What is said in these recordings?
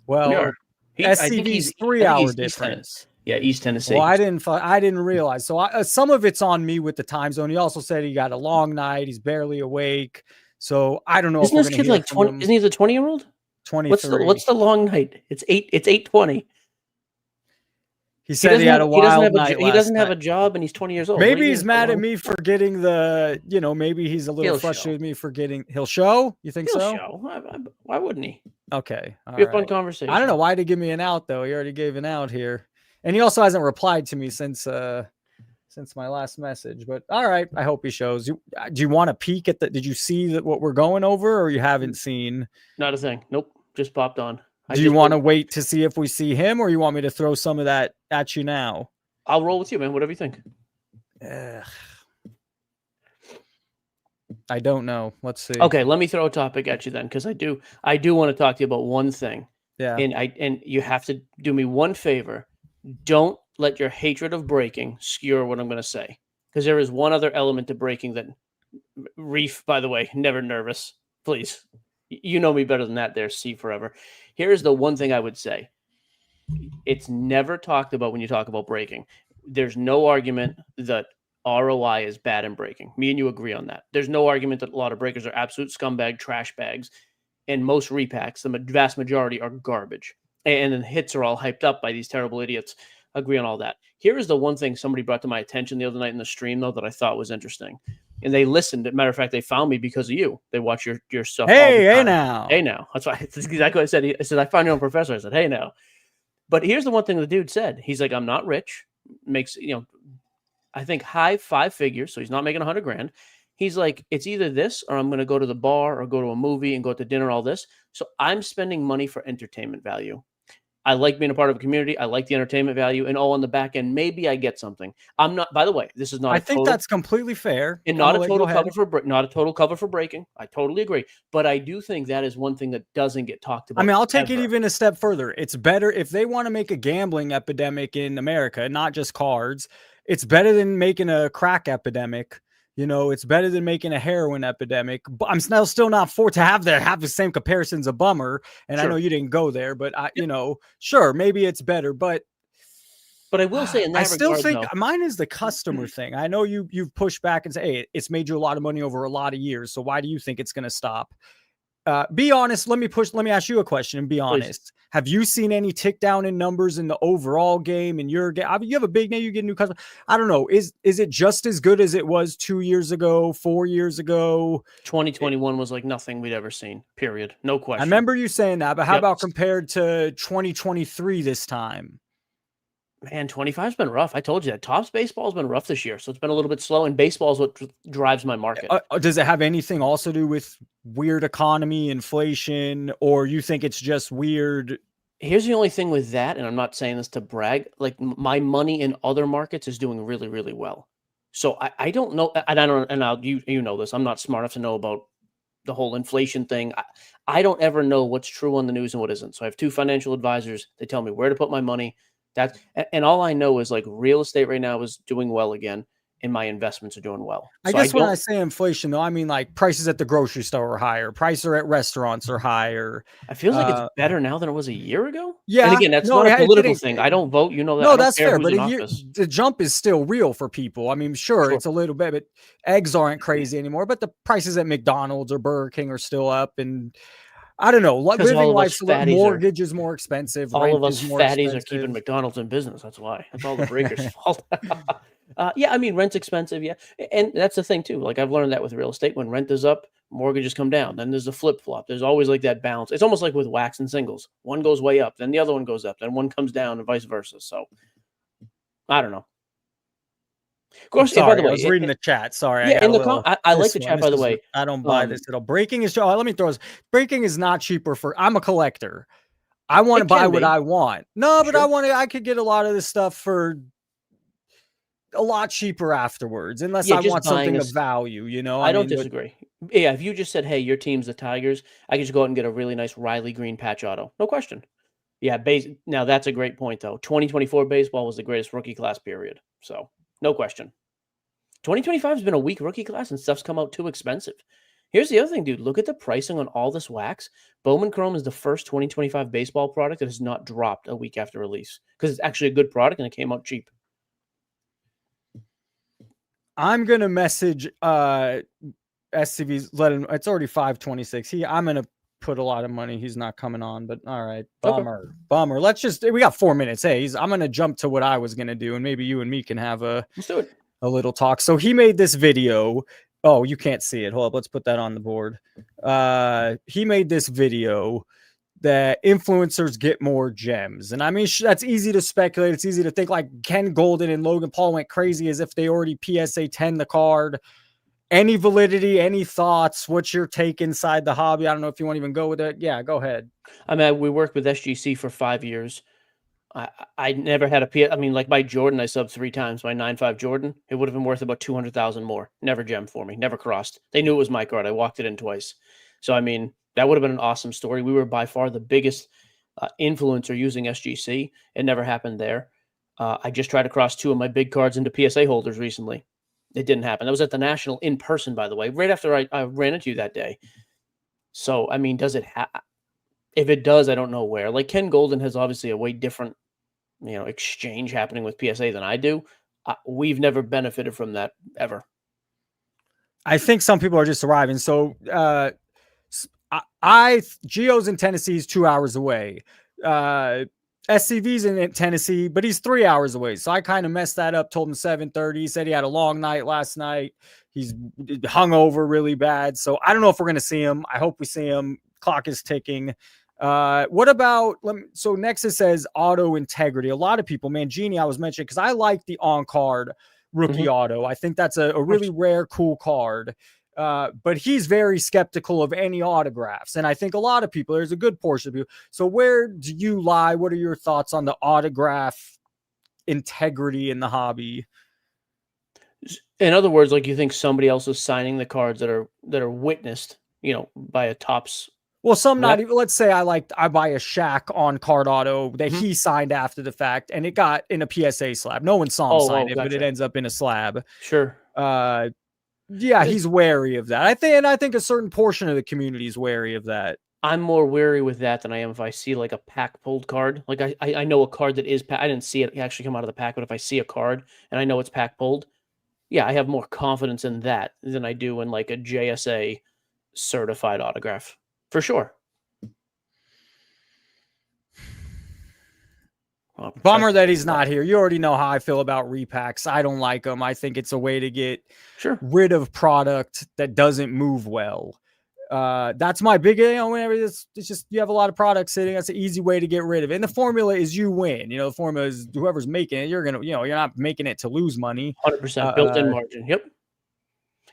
We Well, are. I think SCV's he's 3-hour East difference. Tennessee. Yeah, East Tennessee. Well, I didn't realize. So some of it's on me with the time zone. He also said he got a long night. He's barely awake. So I don't know Isn't if this we're kid going to hear like from 20? him. Isn't he the 20-year-old? 23. What's the long night? It's 8:20. He said he had a wild night He doesn't have a job and he's 20 years old. Maybe he's mad at me for getting maybe he's a little He'll frustrated show. with me for getting, he'll show? You think He'll so? show. Why wouldn't he? Okay. All Be a fun right. conversation. I don't know why to give me an out though. He already gave an out here. And he also hasn't replied to me since my last message, but all right. I hope he shows. Do you want to peek at did you see what we're going over or you haven't seen? Not a thing. Nope. Just popped on. Do you want to wait to see if we see him or you want me to throw some of that at you now? I'll roll with you, man. Whatever you think. I don't know. Let's see. Okay, let me throw a topic at you then, because I do want to talk to you about one thing. Yeah. And you have to do me one favor. Don't let your hatred of breaking skewer what I'm going to say, because there is one other element to breaking that. Reef, by the way, never nervous. Please, you know me better than that. There, C forever. Here's the one thing I would say. It's never talked about when you talk about breaking. There's no argument that ROI is bad in breaking. Me and you agree on that. There's no argument that a lot of breakers are absolute scumbag trash bags, and most repacks, the vast majority, are garbage. And then hits are all hyped up by these terrible idiots. Agree on all that. Here is the one thing somebody brought to my attention the other night in the stream, though, that I thought was interesting. And they listened. As a matter of fact, they found me because of you. They watch your stuff all the time. Hey now. Hey now. That's exactly what I said. I said, I found your own professor. I said, hey now. But here's the one thing the dude said. He's like, I'm not rich. Makes, I think high 5 figures. So he's not making $100,000. He's like, it's either this or I'm going to go to the bar or go to a movie and go to dinner, all this. So I'm spending money for entertainment value. I like being a part of a community. I like the entertainment value, and on the back end, maybe I get something. I'm not. By the way, this is not. I think that's completely fair, and not a total cover for breaking. I totally agree, but I do think that is one thing that doesn't get talked about. I mean, I'll take it even a step further. It's better if they want to make a gambling epidemic in America, not just cards. It's better than making a crack epidemic. It's better than making a heroin epidemic. But I'm still not for to have the same comparison's a bummer. And sure. I know you didn't go there, but sure, maybe it's better. But I will say, in that I still regard, think though, mine is the customer thing. I know you've pushed back and say, hey, it's made you a lot of money over a lot of years. So why do you think it's going to stop? Be honest. Let me ask you a question and be honest. Please. Have you seen any tick down in numbers in the overall game in your game? I mean, you have a big name, you get a new customer. I don't know. Is it just as good as it was 2 years ago, 4 years ago? 2021 was like nothing we'd ever seen, period. No question. I remember you saying that, but how about compared to 2023 this time? Man, 25's been rough. I told you that. Topps baseball's been rough this year, so it's been a little bit slow, and baseball is what drives my market. Does it have anything also to do with weird economy, inflation, or you think it's just weird? Here's the only thing with that, and I'm not saying this to brag, like my money in other markets is doing really, really well. So I don't know, and I don't, and you know this, I'm not smart enough to know about the whole inflation thing. I don't ever know what's true on the news and what isn't. So I have 2 financial advisors. They tell me where to put my money. And all I know is like real estate right now is doing well again, and my investments are doing well. I guess when I say inflation, though, I mean like prices at the grocery store are higher, prices at restaurants are higher. I feel like it's better now than it was a year ago. Yeah, and again, that's not a political thing. I don't vote. You know that. No, that's fair. But the jump is still real for people. I mean, sure, it's a little bit, but eggs aren't crazy anymore. But the prices at McDonald's or Burger King are still up, and I don't know. Living life's mortgage is more expensive. All of us fatties are keeping McDonald's in business. That's why. That's all the breakers' fault. Yeah, I mean, rent's expensive. Yeah. And that's the thing too. Like I've learned that with real estate, when rent is up, mortgages come down. Then there's a flip flop. There's always like that balance. It's almost like with wax and singles. One goes way up, then the other one goes up, then one comes down, and vice versa. So I don't know. Of course, by the way, I was reading the chat. Sorry. Yeah, I like the chat, by the way. I don't buy this. Breaking is, let me throw this. Breaking is not cheaper I'm a collector. I want to buy what I want. No, but I could get a lot of this stuff for a lot cheaper afterwards, unless I want something of value, I don't disagree. Yeah, if you just said, hey, your team's the Tigers, I could just go out and get a really nice Riley Green patch auto. No question. Yeah, now that's a great point, though. 2024 baseball was the greatest rookie class period. So no question. 2025 has been a weak rookie class, and stuff's come out too expensive. Here's the other thing, dude. Look at the pricing on all this wax. Bowman Chrome is the first 2025 baseball product that has not dropped a week after release because it's actually a good product and it came out cheap. I'm gonna message SCV's. Let him. It's already 5:26. I'm gonna put a lot of money. He's not coming on, but all right, bummer. Let's just. We got 4 minutes. Hey, I'm gonna jump to what I was gonna do, and maybe you and me can have Let's do it. a little talk. So he made this video. Oh, you can't see it. Hold up. Let's put that on the board. He made this video that influencers get more gems. And I mean, that's easy to speculate. It's easy to think like Ken Golden and Logan Paul went crazy as if they already PSA 10 the card. Any validity, any thoughts? What's your take inside the hobby? I don't know if you want to even go with it. Yeah, go ahead. I mean, we worked with SGC for 5 years. I never had I mean, like my Jordan, I subbed 3 times. My 9.5 Jordan, it would have been worth about 200,000 more. Never gem for me. Never crossed. They knew it was my card. I walked it in twice. So, I mean, that would have been an awesome story. We were by far the biggest influencer using SGC. It never happened there. I just tried to cross 2 of my big cards into PSA holders recently. It didn't happen. That was at the National in person, by the way, right after I ran into you that day. So, I mean, does it if it does, I don't know where. Like Ken Golden has obviously a way different, exchange happening with PSA than I do. We've never benefited from that ever. I think some people are just arriving. So, Gio's in Tennessee, is 2 hours away. SCV's in Tennessee, but he's 3 hours away. So I kind of messed that up, told him 7:30. He said he had a long night last night. He's hungover really bad. So I don't know if we're going to see him. I hope we see him. Clock is ticking. What about, so Nexus says auto integrity. A lot of people, Mangini, I was mentioning, because I like the on-card rookie auto. I think that's a really rare, cool card. But he's very skeptical of any autographs. And I think a lot of people, there's a good portion of you. So where do you lie? What are your thoughts on the autograph integrity in the hobby? In other words, like you think somebody else is signing the cards that are witnessed, by a Topps. Well, some not even. Let's say I buy a Shaq on card auto that he signed after the fact, and it got in a PSA slab. No one saw him sign it, but it ends up in a slab. Sure. Yeah, he's wary of that. I think a certain portion of the community is wary of that. I'm more wary with that than I am if I see like a pack pulled card. Like I know a card that is I didn't see it actually come out of the pack, but if I see a card and I know it's pack pulled, yeah, I have more confidence in that than I do in like a JSA certified autograph. For sure. Bummer that he's not here. You already know how I feel about repacks. I don't like them. I think it's a way to get rid of product that doesn't move well. That's my big, whenever it's just, you have a lot of product sitting, that's an easy way to get rid of it. And the formula is you win. The formula is whoever's making it, you're not making it to lose money. 100% built-in margin. Yep.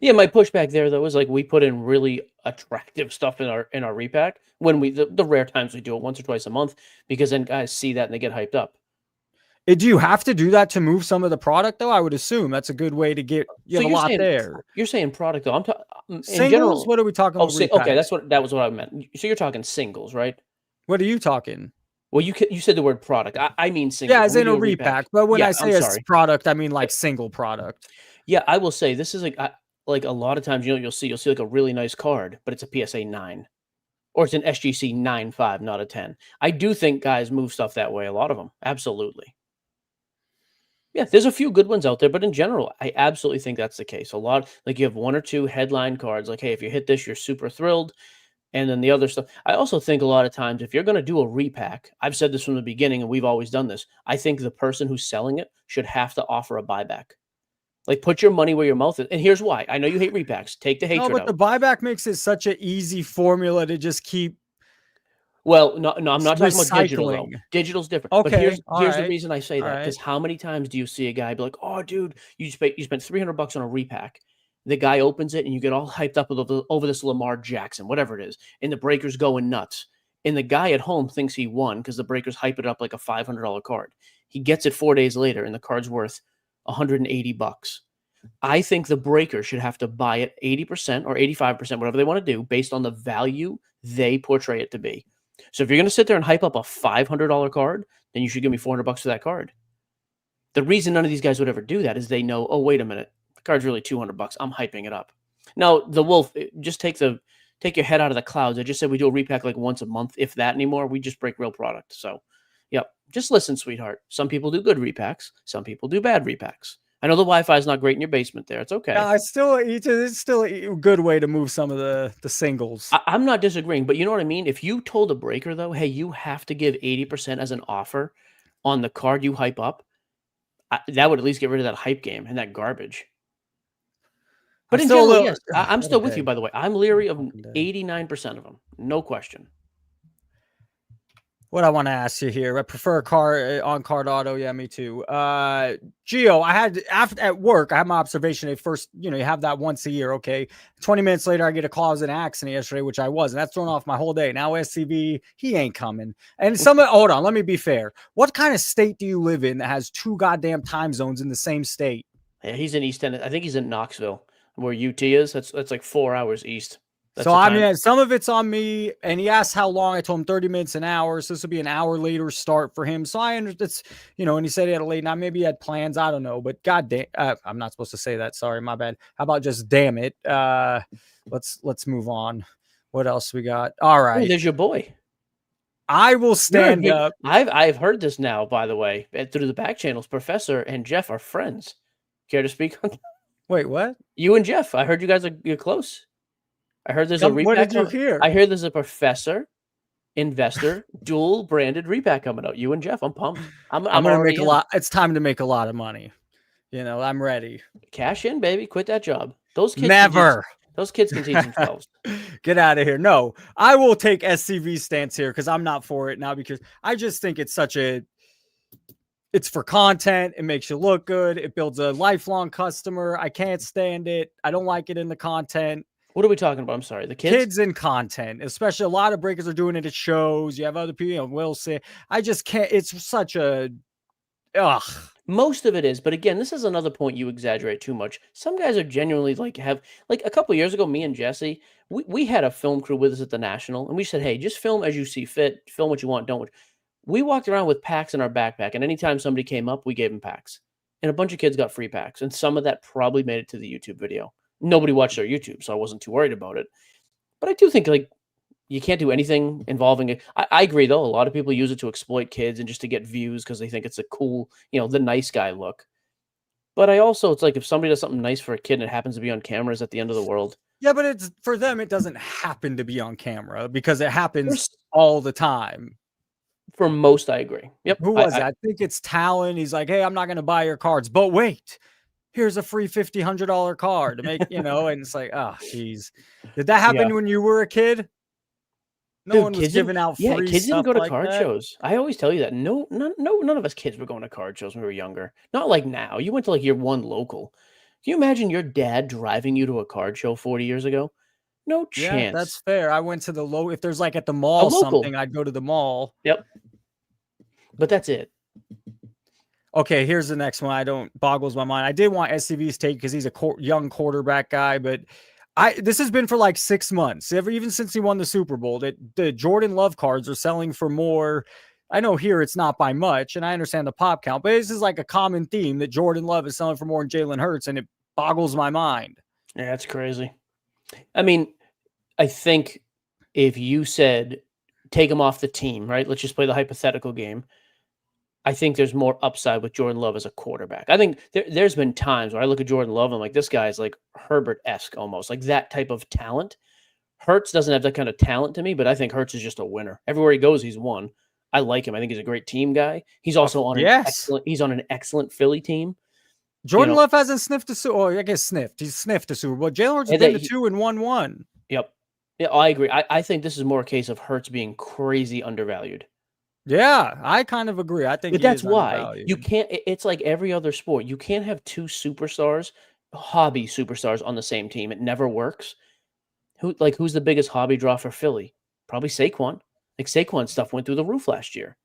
Yeah, my pushback there though is like we put in really attractive stuff in our repack when the rare times we do it once or twice a month, because then guys see that and they get hyped up. Do you have to do that to move some of the product though? I would assume that's a good way to get have a lot there. You're saying product though. I'm talking singles. In general, what are we talking about? Okay, that was what I meant. So you're talking singles, right? What are you talking? Well, you said the word product. I mean singles. Yeah, as in a repack. But when I say a product, I mean like single product. Yeah, I will say this is like a lot of times, you'll see like a really nice card, but it's a PSA 9 or it's an SGC 9.5, not a 10. I do think guys move stuff that way. A lot of them. Absolutely. Yeah, there's a few good ones out there, but in general, I absolutely think that's the case. A lot, like you have 1 or 2 headline cards, like, hey, if you hit this, you're super thrilled. And then the other stuff. I also think a lot of times, if you're going to do a repack, I've said this from the beginning, and we've always done this. I think the person who's selling it should have to offer a buyback. Like, put your money where your mouth is. And here's why. I know you hate repacks. Take the hatred out. The buyback makes it such an easy formula to just keep. Well, no, I'm not talking about digital, though. Digital's different. Okay, but here's the reason I say that. Because how many times do you see a guy be like, oh, dude, you spent $300 on a repack. The guy opens it, and you get all hyped up over this Lamar Jackson, whatever it is. And the breaker's going nuts. And the guy at home thinks he won because the breaker's hyping it up like a $500 card. He gets it 4 days later, and the card's worth $180. I think the breaker should have to buy it 80% or 85%, whatever they want to do, based on the value they portray it to be. So if you're going to sit there and hype up a $500 card, then you should give me $400 for that card. The reason none of these guys would ever do that is they know, oh, wait a minute, the card's really $200. I'm hyping it up. No, the Wolf, just take your head out of the clouds. I just said we do a repack like once a month, if that anymore. We just break real product. So, yep. Just listen, sweetheart. Some people do good repacks. Some people do bad repacks. I know the Wi-Fi is not great in your basement there. It's okay. It's still a good way to move some of the singles. I'm not disagreeing, but you know what I mean? If you told a breaker, though, hey, you have to give 80% as an offer on the card you hype up, that would at least get rid of that hype game and that garbage. But in general, yes, I'm still with you, by the way. I'm leery of 89% of them. No question. What I want to ask you here, I prefer on card auto. Yeah, me too. Gio, I had at work, I had my observation at first, you have that once a year. Okay. 20 minutes later, I get a cause in accident yesterday, which I was, and that's thrown off my whole day. Now SCV, he ain't coming. And hold on, let me be fair. What kind of state do you live in that has 2 goddamn time zones in the same state? Yeah, he's in East Tennessee. I think he's in Knoxville, where UT is. That's like 4 hours east. So I mean, some of it's on me, and he asked how long. I told him 30 minutes, an hour. So this will be an hour later start for him. So I understand, it's, and he said he had a late night. Maybe he had plans. I don't know, but goddamn, I'm not supposed to say that. Sorry, my bad. How about just damn it? Let's move on. What else we got? All right. Oh, there's your boy. I will stand up. I've heard this now, by the way, through the back channels. Professor and Jeff are friends. Care to speak on that? Wait, what? You and Jeff. I heard you guys you're close. I heard there's a repack. What did you hear? I hear there's a Professor Investor dual branded repack coming out. You and Jeff. I'm pumped. I'm gonna make a lot. It's time to make a lot of money. I'm ready. Cash in, baby. Quit that job. Those kids never. Those kids can teach themselves. Get out of here. No, I will take SCV stance here because I'm not for it now, because I just think it's it's for content. It makes you look good. It builds a lifelong customer. I can't stand it. I don't like it in the content. What are we talking about? I'm sorry. The kids? Kids in content, especially a lot of breakers are doing it at shows. You have other people, Will say, I just can't. It's such a, ugh. Most of it is. But again, this is another point you exaggerate too much. Some guys are genuinely have a couple of years ago, me and Jesse, we had a film crew with us at the National, and we said, hey, just film as you see fit. Film what you want. Don't. We walked around with packs in our backpack, and anytime somebody came up, we gave them packs. And a bunch of kids got free packs, and some of that probably made it to the YouTube video. Nobody watched our YouTube, so I wasn't too worried about it. But I do think you can't do anything involving it. I agree, though. A lot of people use it to exploit kids and just to get views because they think it's a cool, the nice guy look. But it's like if somebody does something nice for a kid and it happens to be on camera, is at the end of the world. Yeah, but it's for them. It doesn't happen to be on camera because it happens all the time. For most, I agree. Yep. Who was it? I think it's Talon. He's like, hey, I'm not going to buy your cards, but wait. Here's a free $100 card to make, and it's like, oh, geez. Did that happen when you were a kid? No one was giving out free stuff. Yeah, kids didn't go to card shows. I always tell you that. No, none of us kids were going to card shows when we were younger. Not like now. You went to your one local. Can you imagine your dad driving you to a card show 40 years ago? No chance. Yeah, that's fair. I went to the if there's at the mall something, I'd go to the mall. Yep. But that's it. Okay, here's the next one. Boggles my mind. I did want SCV's take because he's a young quarterback guy, but this has been for 6 months, even since he won the Super Bowl, that the Jordan Love cards are selling for more. I know here it's not by much, and I understand the pop count, but this is a common theme that Jordan Love is selling for more than Jalen Hurts, and it boggles my mind. Yeah, that's crazy. I mean, I think if you said take him off the team, right? Let's just play the hypothetical game. I think there's more upside with Jordan Love as a quarterback. I think there's been times where I look at Jordan Love and I'm like, this guy's like Herbert-esque almost, like that type of talent. Hurts doesn't have that kind of talent to me, but I think Hurts is just a winner. Everywhere he goes, he's won. I like him. I think he's a great team guy. He's also on an excellent Philly team. Jordan Love hasn't sniffed a Super Bowl. I guess sniffed. He's sniffed a Super Bowl. Jalen Hurts has been to 2 and 1-1. Yep. Yeah, I agree. I think this is more a case of Hurts being crazy undervalued. Yeah, I kind of agree. I think, but that's why you can't. It's like every other sport. You can't have 2 superstars, hobby superstars, on the same team. It never works. Who's the biggest hobby draw for Philly? Probably Saquon. Saquon's stuff went through the roof last year.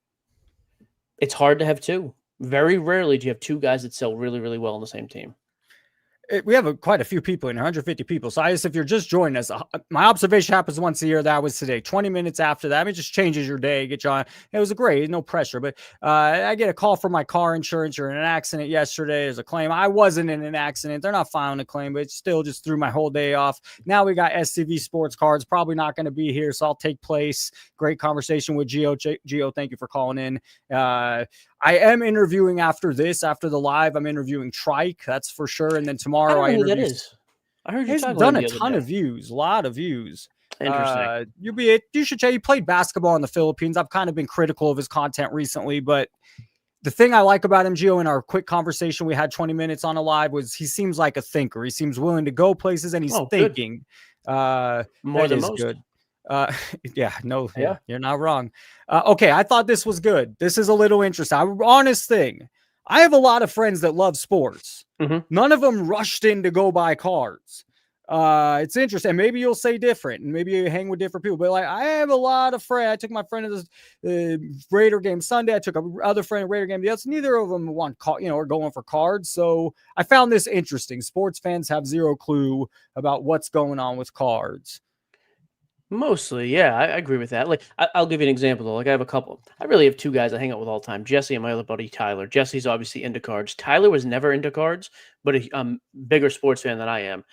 It's hard to have 2. Very rarely do you have 2 guys that sell really, really well on the same team. We have quite a few people in here, 150 people. So I guess if you're just joining us, my observation happens once a year. That was today. 20 minutes after that, it just changes your day. Get you on. It was great, no pressure. But I get a call from my car insurance. You're in an accident yesterday. There's a claim. I wasn't in an accident. They're not filing a claim, but it still just threw my whole day off. Now we got SCV Sports Cards. Probably not going to be here, so I'll take place. Great conversation with Gio. Gio, thank you for calling in. I am interviewing after the live. I'm interviewing Trike, that's for sure. And then tomorrow I don't know who that is. I heard you he's talking done about a ton of views, a lot of views. Interesting. You should check. He played basketball in the Philippines. I've kind of been critical of his content recently, but the thing I like about him, Gio, in our quick conversation we had 20 minutes on a live, was he seems like a thinker. He seems willing to go places and he's thinking. More than most. Good. Yeah, you're not wrong. Okay, I thought this was good. This is a little interesting. Honest thing. I have a lot of friends that love sports. Mm-hmm. None of them rushed in to go buy cards. It's interesting. Maybe you'll say different, and maybe you hang with different people. But like, I have a lot of friends. I took my friend to the Raider game Sunday. I took other friend to Raider game. Yes, neither of them are going for cards. So I found this interesting. Sports fans have zero clue about what's going on with cards. Mostly, yeah, I agree with that. Like, I'll give you an example though. Like, I have a couple. I really have two guys I hang out with all the time: Jesse and my other buddy Tyler. Jesse's obviously into cards. Tyler was never into cards, but a bigger sports fan than I am.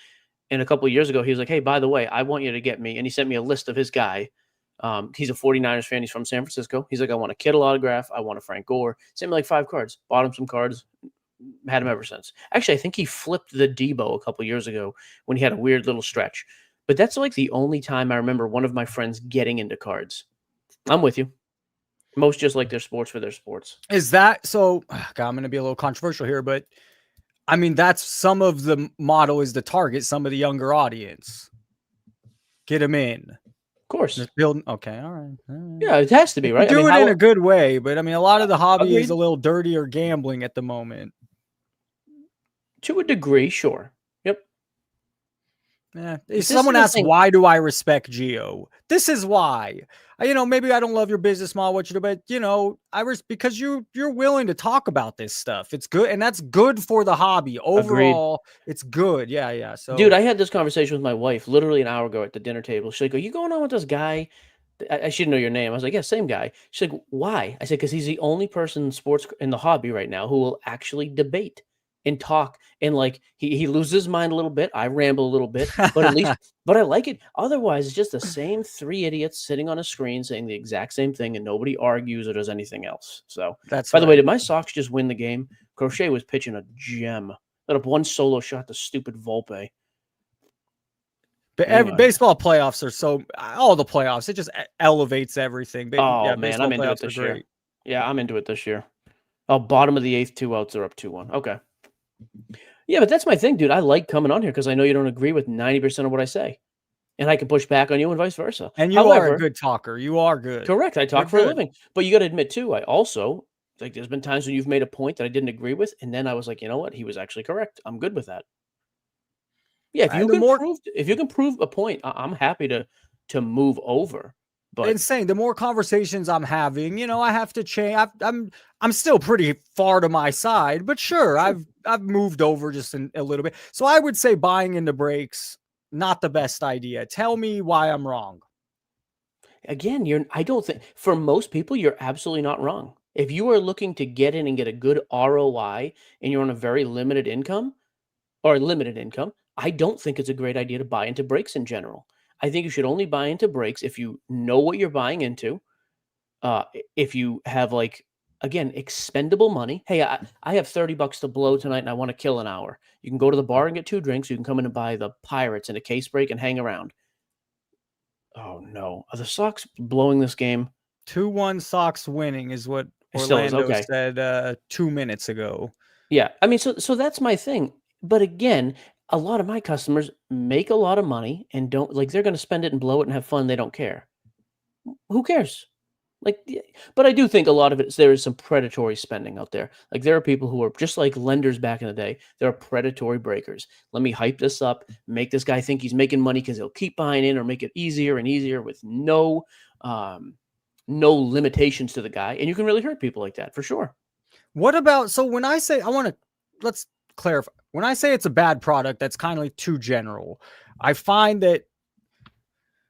And a couple of years ago, he was like, "Hey, by the way, I want you to get me," and he sent me a list of his guy. He's a 49ers fan. He's from San Francisco. He's like, "I want a Kittle autograph. I want a Frank Gore." Sent me like 5 cards. Bought him some cards. Had him ever since. Actually, I think he flipped the Debo a couple of years ago when he had a weird little stretch. But that's like the only time I remember one of my friends getting into cards. I'm with you. Most just like their sports for their sports. Is that so? God, I'm going to be a little controversial here, but I mean, that's some of the model is to target some of the younger audience. Get them in. Of course. Just build. Okay. All right. Yeah, it has to be, right? Do it in a good way, but I mean, a lot of the hobby agreed. is a little dirtier gambling at the moment. To a degree, sure. Yep. Yeah. If someone asks, why do I respect Gio? This is why. Maybe I don't love your business model, what you do, but because you're willing to talk about this stuff. It's good, and that's good for the hobby overall. Agreed. It's good. Yeah. So, dude, I had this conversation with my wife literally an hour ago at the dinner table. She's like, "Are you going on with this guy?" I should know your name. I was like, "Yeah, same guy." She's like, "Why?" I said, "Because he's the only person in sports in the hobby right now who will actually debate and talk, and like he loses his mind a little bit. I ramble a little bit, but at least, but I like it. Otherwise, it's just the same 3 idiots sitting on a screen saying the exact same thing, and nobody argues or does anything else." So, by the way, did my Sox just win the game? Crochet was pitching a gem. Let up one solo shot to stupid Volpe. But baseball playoffs are all the playoffs. It just elevates everything. Oh man, I'm into it this year. Yeah, I'm into it this year. Oh, bottom of the 8th, 2 outs, are up 2-1. Okay. Yeah, but that's my thing, dude. I like coming on here because I know you don't agree with 90% of what I say. And I can push back on you and vice versa. And you are a good talker. You are good. Correct. I talk for a living. But you got to admit, too, I also, like, there's been times when you've made a point that I didn't agree with. And then I was like, you know what? He was actually correct. I'm good with that. Yeah, if you can prove a point, I'm happy to move over. But insane. The more conversations I'm having, I have to change. I'm still pretty far to my side, but sure, I've moved over just a little bit. So I would say buying into breaks, not the best idea. Tell me why I'm wrong. Again, I don't think for most people you're absolutely not wrong. If you are looking to get in and get a good ROI and you're on a very limited income, I don't think it's a great idea to buy into breaks in general. I think you should only buy into breaks if you know what you're buying into. If you have expendable money. Hey, I have $30 to blow tonight and I want to kill an hour. You can go to the bar and get 2 drinks. You can come in and buy the Pirates and a case break and hang around. Oh no. Are the Sox blowing this game? 2-1 Sox winning is what Orlando said 2 minutes ago. Yeah. I mean, so that's my thing. But again, a lot of my customers make a lot of money and they're going to spend it and blow it and have fun. They don't care. Who cares? But I do think a lot of there is some predatory spending out there. Like there are people who are just like lenders back in the day. There are predatory breakers. Let me hype this up, make this guy think he's making money because he'll keep buying in, or make it easier and easier with no limitations to the guy. And you can really hurt people like that for sure. What about, so when I say let's clarify. when I say it's a bad product, that's kind of like too general. I find that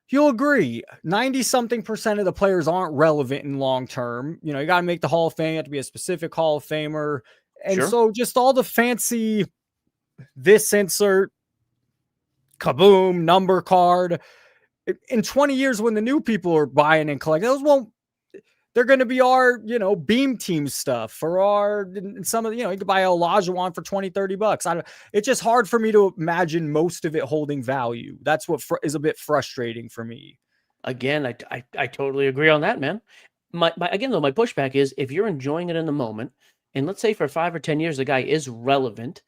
you'll agree 90 something percent of the players aren't relevant in long term. You know, you got to make the Hall of Fame, you have to be a specific Hall of Famer. And Sure. so just all the fancy this insert kaboom number card in 20 years when the new people are buying and collecting those won't, they're going to be our, you know, beam team stuff or our, some of the, you know, you could buy a Olajuwon for 20, 30 bucks. It's just hard for me to imagine most of it holding value. That's what is a bit frustrating for me. Again, I totally agree on that, man. Again, though, my pushback is if you're enjoying it in the moment, and let's say for 5 or 10 years, the guy is relevant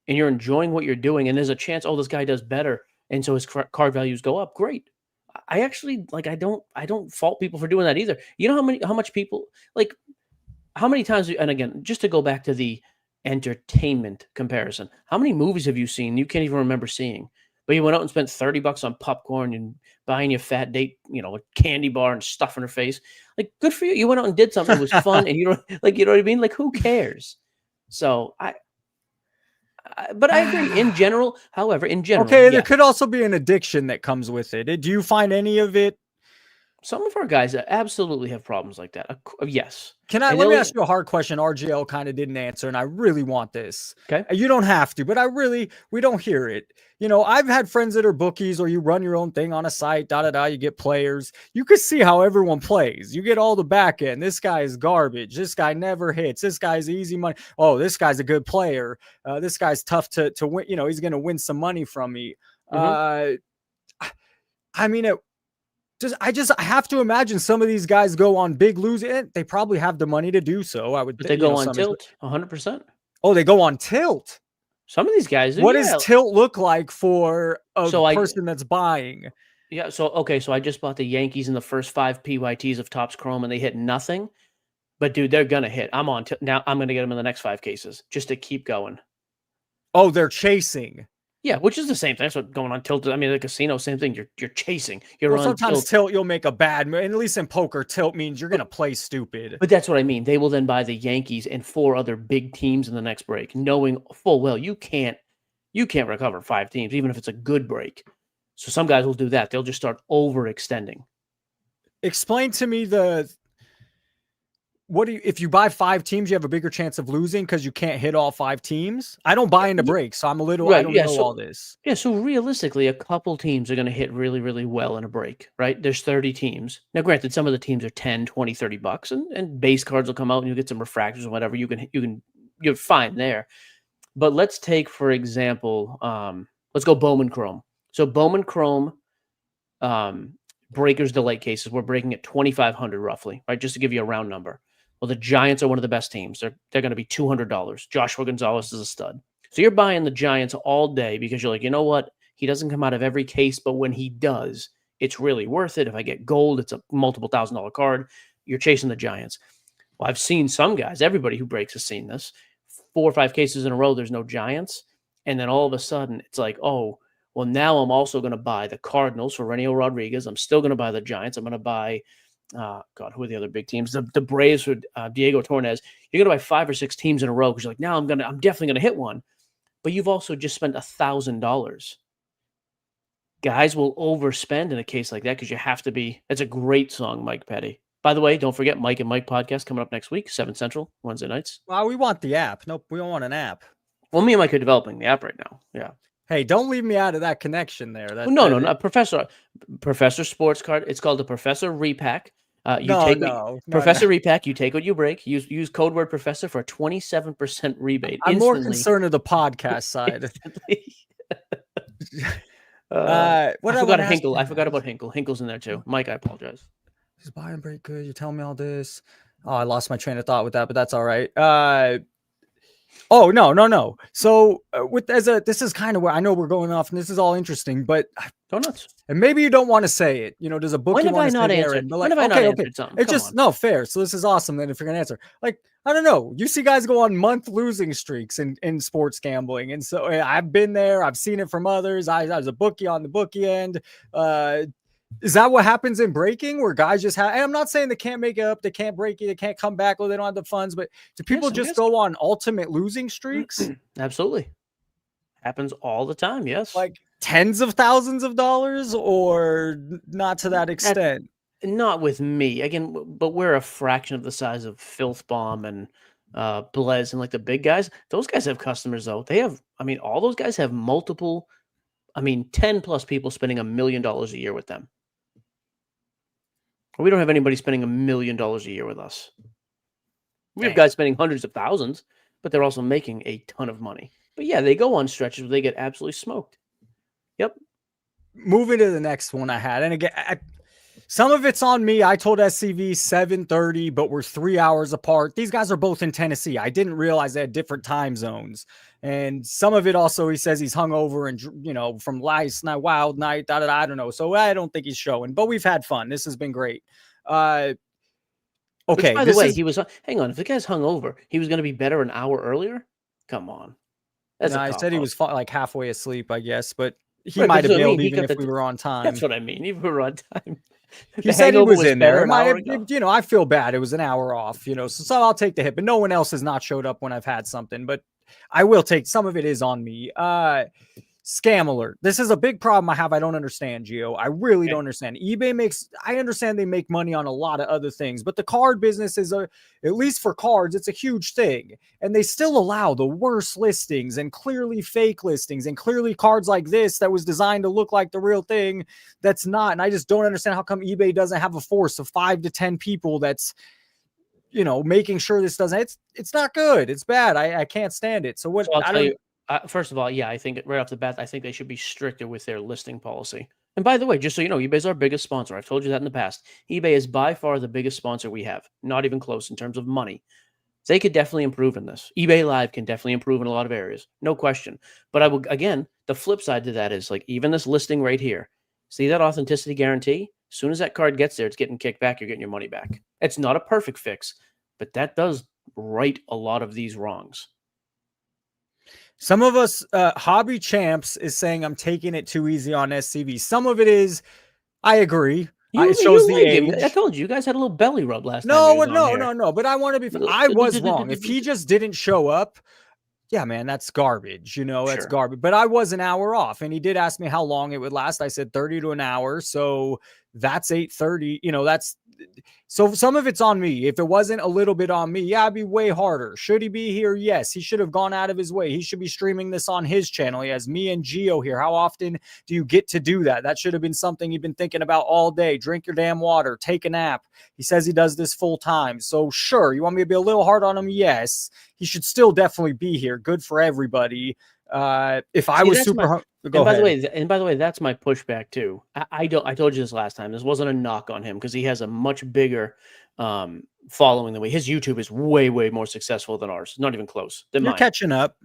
and you're enjoying what you're doing, and there's a chance, oh, this guy does better. And so his card values go up. Great. I actually I don't fault people for doing that either. You know how much people like, how many times, and again, just to go back to the entertainment comparison, how many movies have you seen you can't even remember seeing? But you went out and spent $30 on popcorn and buying your fat date, you know, a candy bar and stuff in her face. Like, good for you. You went out and did something that was fun, and you don't like, you know what I mean? Like, who cares? So but I agree in general. However, in general, okay, yeah, there could also be an addiction that comes with it. Do you find any of it? some of our guys absolutely have problems like that. Yes. Let me ask you a hard question RGL kind of didn't answer, and I really want this. Okay. You don't have to, but we don't hear it. You know, I've had friends that are bookies, or you run your own thing on a site, you get players. You can see how everyone plays. You get all the back end. This guy is garbage. This guy never hits. This guy's easy money. Oh, this guy's a good player. This guy's tough to win. You know, he's going to win some money from me. I mean, I have to imagine some of these guys go on big losing. They probably have the money to do so. I would. But they go on tilt 100%. Oh, they go on tilt. Some of these guys do. What does tilt look like for a person that's buying? Yeah. So, okay. So I just bought the Yankees in the first 5 PYTs of Topps Chrome, and they hit nothing. But dude, they're going to hit. I'm on now. I'm going to get them in the next 5 cases just to keep going. Oh, they're chasing. Yeah, which is the same thing. That's what going on tilt. I mean, the casino, same thing. You're chasing. You're on sometimes tilt. You'll make a bad move. And at least in poker, tilt means you're going to play stupid. But that's what I mean. They will then buy the Yankees and 4 other big teams in the next break, knowing full well you can't recover 5 teams, even if it's a good break. So some guys will do that. They'll just start overextending. Explain to me if you buy 5 teams, you have a bigger chance of losing because you can't hit all 5 teams. I don't buy into breaks, so I'm a little, I don't know all this. Yeah. So realistically, a couple teams are going to hit really, really well in a break, right? There's 30 teams. Now, granted, some of the teams are 10, 20, $30 and base cards will come out and you'll get some refractors or whatever. You're fine there. But let's take, for example, let's go Bowman Chrome. So Bowman Chrome, breakers delay cases, we're breaking at 2,500 roughly, right? Just to give you a round number. Well, the Giants are one of the best teams. They're going to be $200. Joshua Gonzalez is a stud. So you're buying the Giants all day because you're like, you know what? He doesn't come out of every case, but when he does, it's really worth it. If I get gold, it's a multiple $1,000 card. You're chasing the Giants. Well, I've seen some guys, everybody who breaks has seen this. 4 or 5 cases in a row, there's no Giants. And then all of a sudden, it's like, oh, well, now I'm also going to buy the Cardinals for Renio Rodriguez. I'm still going to buy the Giants. I'm going to buy God, who are the other big teams? The Braves with Diego Torres. You're going to buy 5 or 6 teams in a row because you're like, now I'm definitely going to hit one. But you've also just spent $1,000. Guys will overspend in a case like that because you have to be. That's a great song, Mike Petty. By the way, don't forget Mike and Mike podcast coming up next week, 7 Central, Wednesday nights. Well, we want the app. Nope, we don't want an app. Well, me and Mike are developing the app right now. Yeah. Hey, don't leave me out of that connection there. No, Professor Sports Card. It's called the Professor Repack. Professor Repack. You take what you break. Use code word Professor for a 27% rebate. I'm more concerned of the podcast side. I forgot about Hinkle. Hinkle's in there too. Mike, I apologize. He's buying break good. You're telling me all this. Oh, I lost my train of thought with that, but that's all right. Oh, no. So this is kind of where I know we're going off and this is all interesting, but go nuts. And maybe you don't want to say it, there's a book. When have I not answered? When have I not answered something? It's just no fair. So this is awesome. Then if you're going to answer, like, I don't know, you see guys go on month losing streaks in sports gambling. And so I've been there. I've seen it from others. I was a bookie on the bookie end. Is that what happens in breaking where guys just have, and I'm not saying they can't make it up, they can't break it, they can't come back, or they don't have the funds, but do people just go on ultimate losing streaks? Absolutely. Happens all the time. Yes. Like tens of thousands of dollars, or not to that extent? Not with me again, but we're a fraction of the size of Filth Bomb and Blez and like the big guys. Those guys have customers though. They have, I mean, all those guys have multiple. I mean, 10 plus people spending $1 million a year with them. We don't have anybody spending $1 million a year with us. We have Dang. guys spending hundreds of thousands, but they're also making a ton of money. But yeah, they go on stretches where they get absolutely smoked. Yep. Moving to the next one I had, and again, some of it's on me. I told SCV 7:30, but we're 3 hours apart. These guys are both in Tennessee. I didn't realize they had different time zones. And some of it also, he says he's hungover and, you know, from last night, wild night, I don't know. So I don't think he's showing, but we've had fun. This has been great. Okay. Which, by the way, he was, hang on, if the guy's hungover, he was going to be better an hour earlier? Come on. No, I said he was like halfway asleep, I guess, but he Right, might have I mean, bailed even if we were on time. That's what I mean. Even if we were on time. He said he was in there. You know, I feel bad. It was an hour off, you know, so I'll take the hit, but no one else has not showed up when I've had something, but I will take some of it is on me. Scam alert. This is a big problem I have. I don't understand, Gio. I really don't understand. eBay makes, I understand they make money on a lot of other things, but the card business is at least for cards, it's a huge thing. And they still allow the worst listings and clearly fake listings and clearly cards like this that was designed to look like the real thing. That's not. And I just don't understand how come eBay doesn't have a force of 5 to 10 people that's, you know, making sure this doesn't, it's not good. It's bad. I can't stand it. So what, so I'll tell you, first of all, yeah, I think right off the bat, I think they should be stricter with their listing policy. And by the way, just so you know, eBay is our biggest sponsor. I've told you that in the past. eBay is by far the biggest sponsor we have. Not even close in terms of money. They could definitely improve in this. eBay Live can definitely improve in a lot of areas. No question. But I will, again, the flip side to that is like even this listing right here. See that authenticity guarantee? As soon as that card gets there, it's getting kicked back. You're getting your money back. It's not a perfect fix, but that does right a lot of these wrongs. Some of us, Hobby Champs is saying I'm taking it too easy on SCV. Some of it is, I agree. It shows the age. I told you, you guys had a little belly rub last time. No. But I want to be. I was wrong. If he just didn't show up, yeah, man, that's garbage. You know, that's garbage. But I was an hour off, and he did ask me how long it would last. I said 30 to an hour. So that's 8:30. You know, that's. So some of it's on me. If it wasn't a little bit on me, yeah, I'd be way harder. Should he be here? Yes, he should have gone out of his way. He should be streaming this on his channel. He has me and Gio here. How often do you get to do that? That should have been something you've been thinking about all day. Drink your damn water. Take a nap. He says he does this full time. So sure, you want me to be a little hard on him? Yes. He should still definitely be here. Good for everybody. If I was super and by the way, that's my pushback too. I told you this last time. This wasn't a knock on him because he has a much bigger following than we. His YouTube is way more successful than ours. Not even close. You're catching up.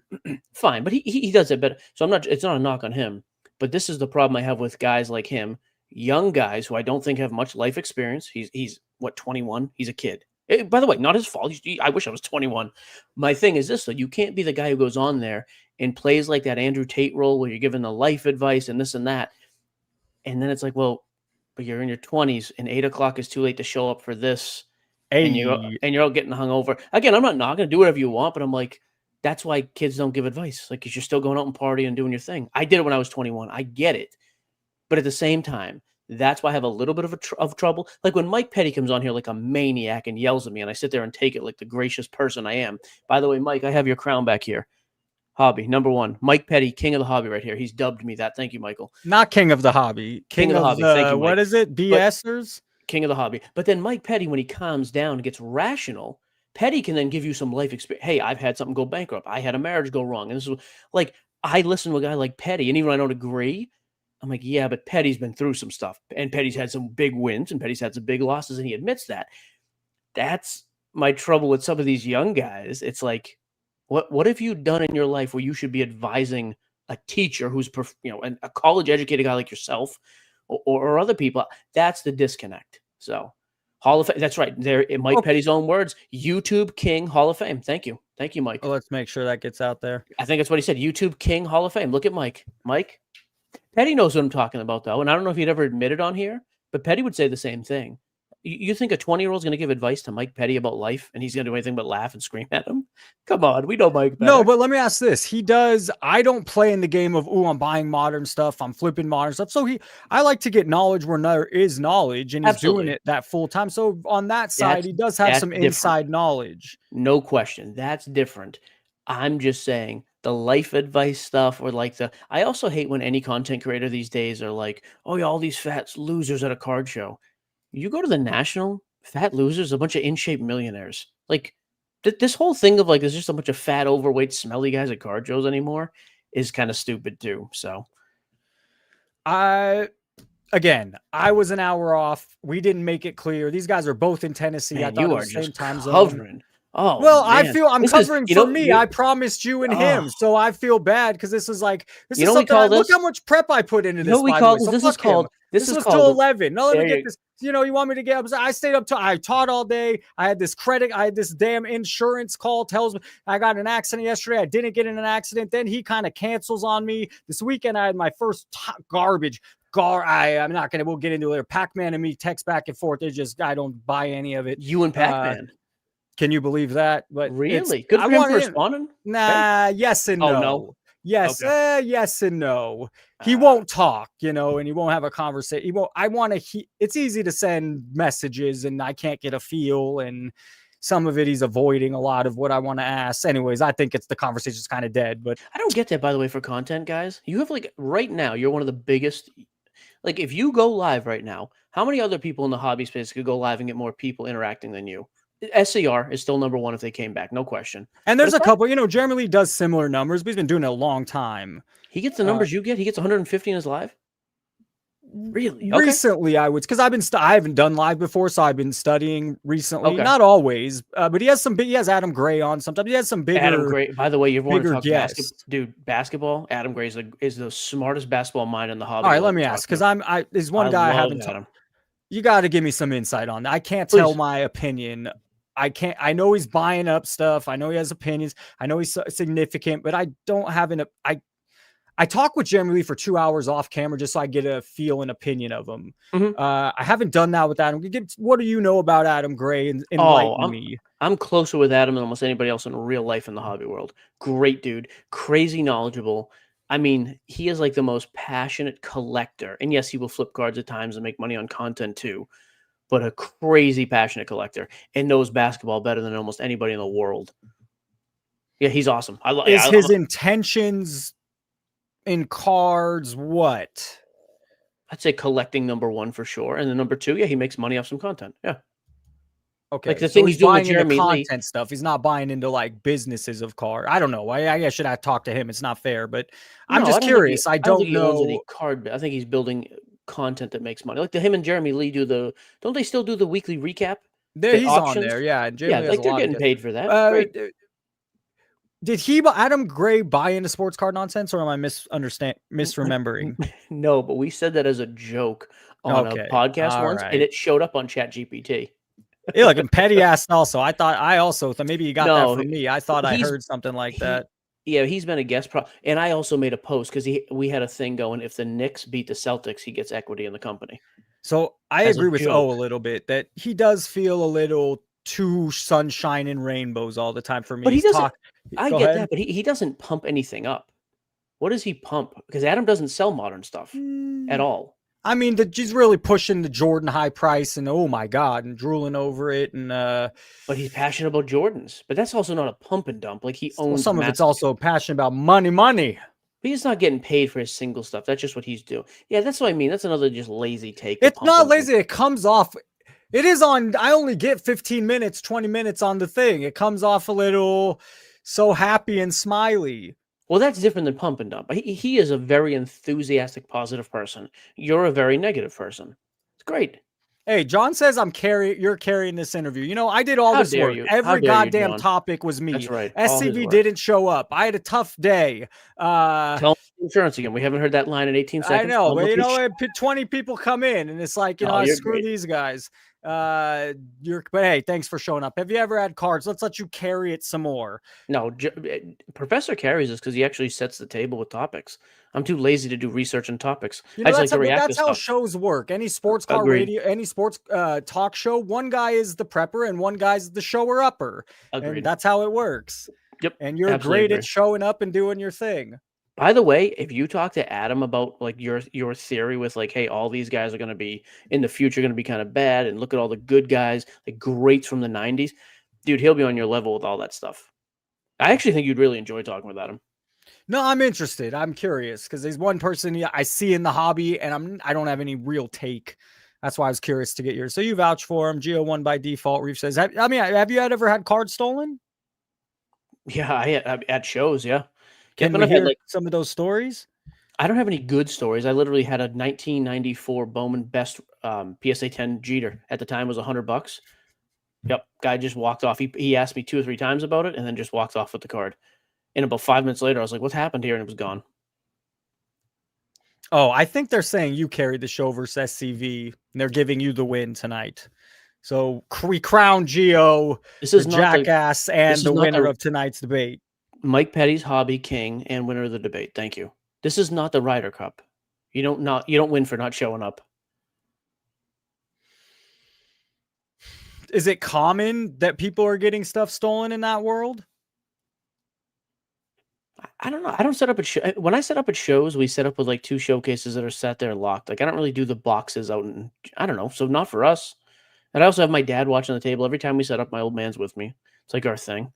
Fine, but he does it better. So it's not a knock on him. But this is the problem I have with guys like him, young guys who I don't think have much life experience. He's what, 21? He's a kid. By the way, not his fault. I wish I was 21. My thing is this, though. You can't be the guy who goes on there and plays like that Andrew Tate role where you're giving the life advice and this and that. And then it's like, well, but you're in your 20s and 8 o'clock is too late to show up for this. And you're all getting hungover. Again, I'm not going to do whatever you want, but I'm like, that's why kids don't give advice. Like, 'cause you're still going out and partying and doing your thing. I did it when I was 21. I get it. But at the same time, that's why I have a little bit of trouble. Like when Mike Petty comes on here like a maniac and yells at me and I sit there and take it like the gracious person I am. By the way, Mike, I have your crown back here. Hobby, number 1. Mike Petty, king of the hobby right here. He's dubbed me that. Thank you, Michael. Not king of the hobby. King of the hobby. Thank you, Mike. What is it? BSers? King of the hobby. But then Mike Petty, when he calms down and gets rational, Petty can then give you some life experience. Hey, I've had something go bankrupt. I had a marriage go wrong. And this is like, I listen to a guy like Petty, and even when I don't agree, I'm like, yeah, but Petty's been through some stuff. And Petty's had some big wins, and Petty's had some big losses, and he admits that. That's my trouble with some of these young guys. It's like, what have you done in your life where you should be advising a teacher who's, a college educated guy like yourself or other people? That's the disconnect. So Hall of Fame. That's right. There, in Mike Petty's own words, YouTube King Hall of Fame. Thank you. Thank you, Mike. Well, let's make sure that gets out there. I think that's what he said. YouTube King Hall of Fame. Look at Mike. Mike, Petty knows what I'm talking about, though. And I don't know if he'd ever admit it on here, but Petty would say the same thing. You think a 20-year-old is going to give advice to Mike Petty about life, and he's going to do anything but laugh and scream at him? Come on, we know Mike better. No, but let me ask this. He does. I don't play in the game of, I'm buying modern stuff. I'm flipping modern stuff. So I like to get knowledge where there is knowledge, and he's doing it that full time. So on that side, he does have some inside knowledge. No question. That's different. I'm just saying the life advice stuff, or like I also hate when any content creator these days are like, oh yeah, all these fat losers at a card show. You go to the National, fat losers, a bunch of in-shape millionaires. Like, this whole thing of like there's just a bunch of fat, overweight, smelly guys at card shows anymore is kind of stupid too. So, I was an hour off. We didn't make it clear. These guys are both in Tennessee. Man, I thought you it are was the same time covering. zone. Oh, well, man. I feel I'm covering for me. I promised you and him, Oh. so I feel bad because this is like this You is know we something. call Look this? how much prep I put into You this. know what we by the call way, this? so This fuck is called. him. This This is was till called. 11. Now let me There get this. You know, you want me to get? I stayed up till I taught all day. I had this credit. I had this damn insurance call tells me I got an accident yesterday. I didn't get in an accident. Then he kind of cancels on me. This weekend I had my first garbage. I'm not gonna. We'll get into it. Pac-Man and me text back and forth. It's just I don't buy any of it. You and Pac-Man. Can you believe that? But really good for him for responding. Nah, yes and no. No. Yes, Okay. yes and no. He won't talk, and he won't have a conversation. He won't. I want to. It's easy to send messages, and I can't get a feel, and some of it he's avoiding a lot of what I want to ask. Anyways, I think the conversation's kind of dead. But I don't get that, by the way, for content guys. You have like right now, you're one of the biggest. Like if you go live right now, how many other people in the hobby space could go live and get more people interacting than you? SCR is still number one if they came back, no question. And there's a couple, Jeremy Lee does similar numbers, but he's been doing it a long time. He gets the numbers you get. He gets 150 in his live. Really? Okay. Recently, I would, because I haven't done live before, so I've been studying recently. Okay. Not always, but he has some big. He has Adam Gray on sometimes. He has some bigger. Adam Gray. By the way, you want to talk basketball, dude? Basketball. Adam Gray is the smartest basketball mind in the hobby. All right, let me ask, because there's one guy I haven't talked. You got to give me some insight on that. I can't tell my opinion. I know he's buying up stuff. I know he has opinions. I know he's significant, but I don't have I talk with Jeremy Lee for 2 hours off camera just so I get a feel and opinion of him. Mm-hmm. I haven't done that with Adam. What do you know about Adam Gray? And enlighten me. I'm closer with Adam than almost anybody else in real life in the hobby world. Great dude, crazy knowledgeable. I mean, he is like the most passionate collector. And yes, he will flip cards at times and make money on content too. But a crazy passionate collector and knows basketball better than almost anybody in the world. Yeah, he's awesome. His intentions in cards what? I'd say collecting number one for sure, and then number two, yeah, he makes money off some content. Yeah. Okay. Like the thing he's doing with Jeremy content stuff. He's not buying into like businesses of cars. I don't know. I guess should I talk to him? It's not fair, but I'm just curious. I don't know any card. I think he's building content that makes money. Like him and Jeremy Lee don't they still do the weekly recap? He's auctions? On there, yeah. Jeremy like they're getting paid for that. Great. Did Adam Gray buy into sports card nonsense, or am I misremembering? No, but we said that as a joke on a podcast once, and it showed up on ChatGPT. Yeah, like Petty asked also. I also thought maybe you got that from me. I thought I heard something like that. Yeah, he's been a guest and I also made a post because we had a thing going. If the Knicks beat the Celtics, he gets equity in the company. So I agree with O a little bit that he does feel a little too sunshine and rainbows all the time for me. But he doesn't. I get that, but he doesn't pump anything up. What does he pump? Because Adam doesn't sell modern stuff at all. I mean, he's really pushing the Jordan high price and oh my God, and drooling over it. And but he's passionate about Jordans. But that's also not a pump and dump. Like he owns some of it's also passionate about money. But he's not getting paid for his single stuff. That's just what he's doing. Yeah, that's what I mean. That's another just lazy take. It's not lazy. It comes off. It is on. I only get 15 minutes, 20 minutes on the thing. It comes off a little so happy and smiley. Well, that's different than pump and dump. He is a very enthusiastic, positive person. You're a very negative person. It's great. Hey, John says you're carrying this interview. I did all this work. Every goddamn topic was me. That's right. SCV didn't show up. I had a tough day. Tell insurance again. We haven't heard that line in 18 I seconds. know, I'll but look you know, at- 20 people come in, and it's like, you Oh, know, you're screw great. these guys. But hey, thanks for showing up. Have you ever had cards? Let's let you carry it some more. No, Professor carries us because he actually sets the table with topics. I'm too lazy to do research on topics. You I know, just like to but react to that's how stuff. shows work. Any sports car Agreed. radio, any sports talk show, one guy is the prepper and one guy's the shower upper. Agreed. And that's how it works. Yep. And you're absolutely great agree. at showing up and doing your thing. By the way, if you talk to Adam about like your theory with like, hey, all these guys are going to be in the future going to be kind of bad, and look at all the good guys, like greats from the '90s, dude, he'll be on your level with all that stuff. I actually think you'd really enjoy talking with Adam. No, I'm interested. I'm curious because there's one person I see in the hobby, and I don't have any real take. That's why I was curious to get yours. So you vouch for him. Geo won by default. Reef says, have you ever had cards stolen? Yeah, I at shows. Yeah. Can we hear some of those stories? I don't have any good stories. I literally had a 1994 Bowman Best PSA 10 Jeter. At the time, it was $100. Yep, guy just walked off. He asked me 2 or 3 times about it, and then just walked off with the card. And about 5 minutes later, I was like, "What's happened here?" And it was gone. Oh, I think they're saying you carried the show versus SCV, and they're giving you the win tonight. So we crown Geo, This is the not jackass, and the winner of tonight's debate. Mike Petty's Hobby King and winner of the debate. Thank you. This is not the Ryder Cup. You don't win for not showing up. Is it common that people are getting stuff stolen in that world? I don't know. I don't set up at when I set up at shows, we set up with like 2 showcases that are sat there locked. Like I don't really do the boxes out, and I don't know. So not for us. And I also have my dad watching the table every time we set up. My old man's with me. It's like our thing.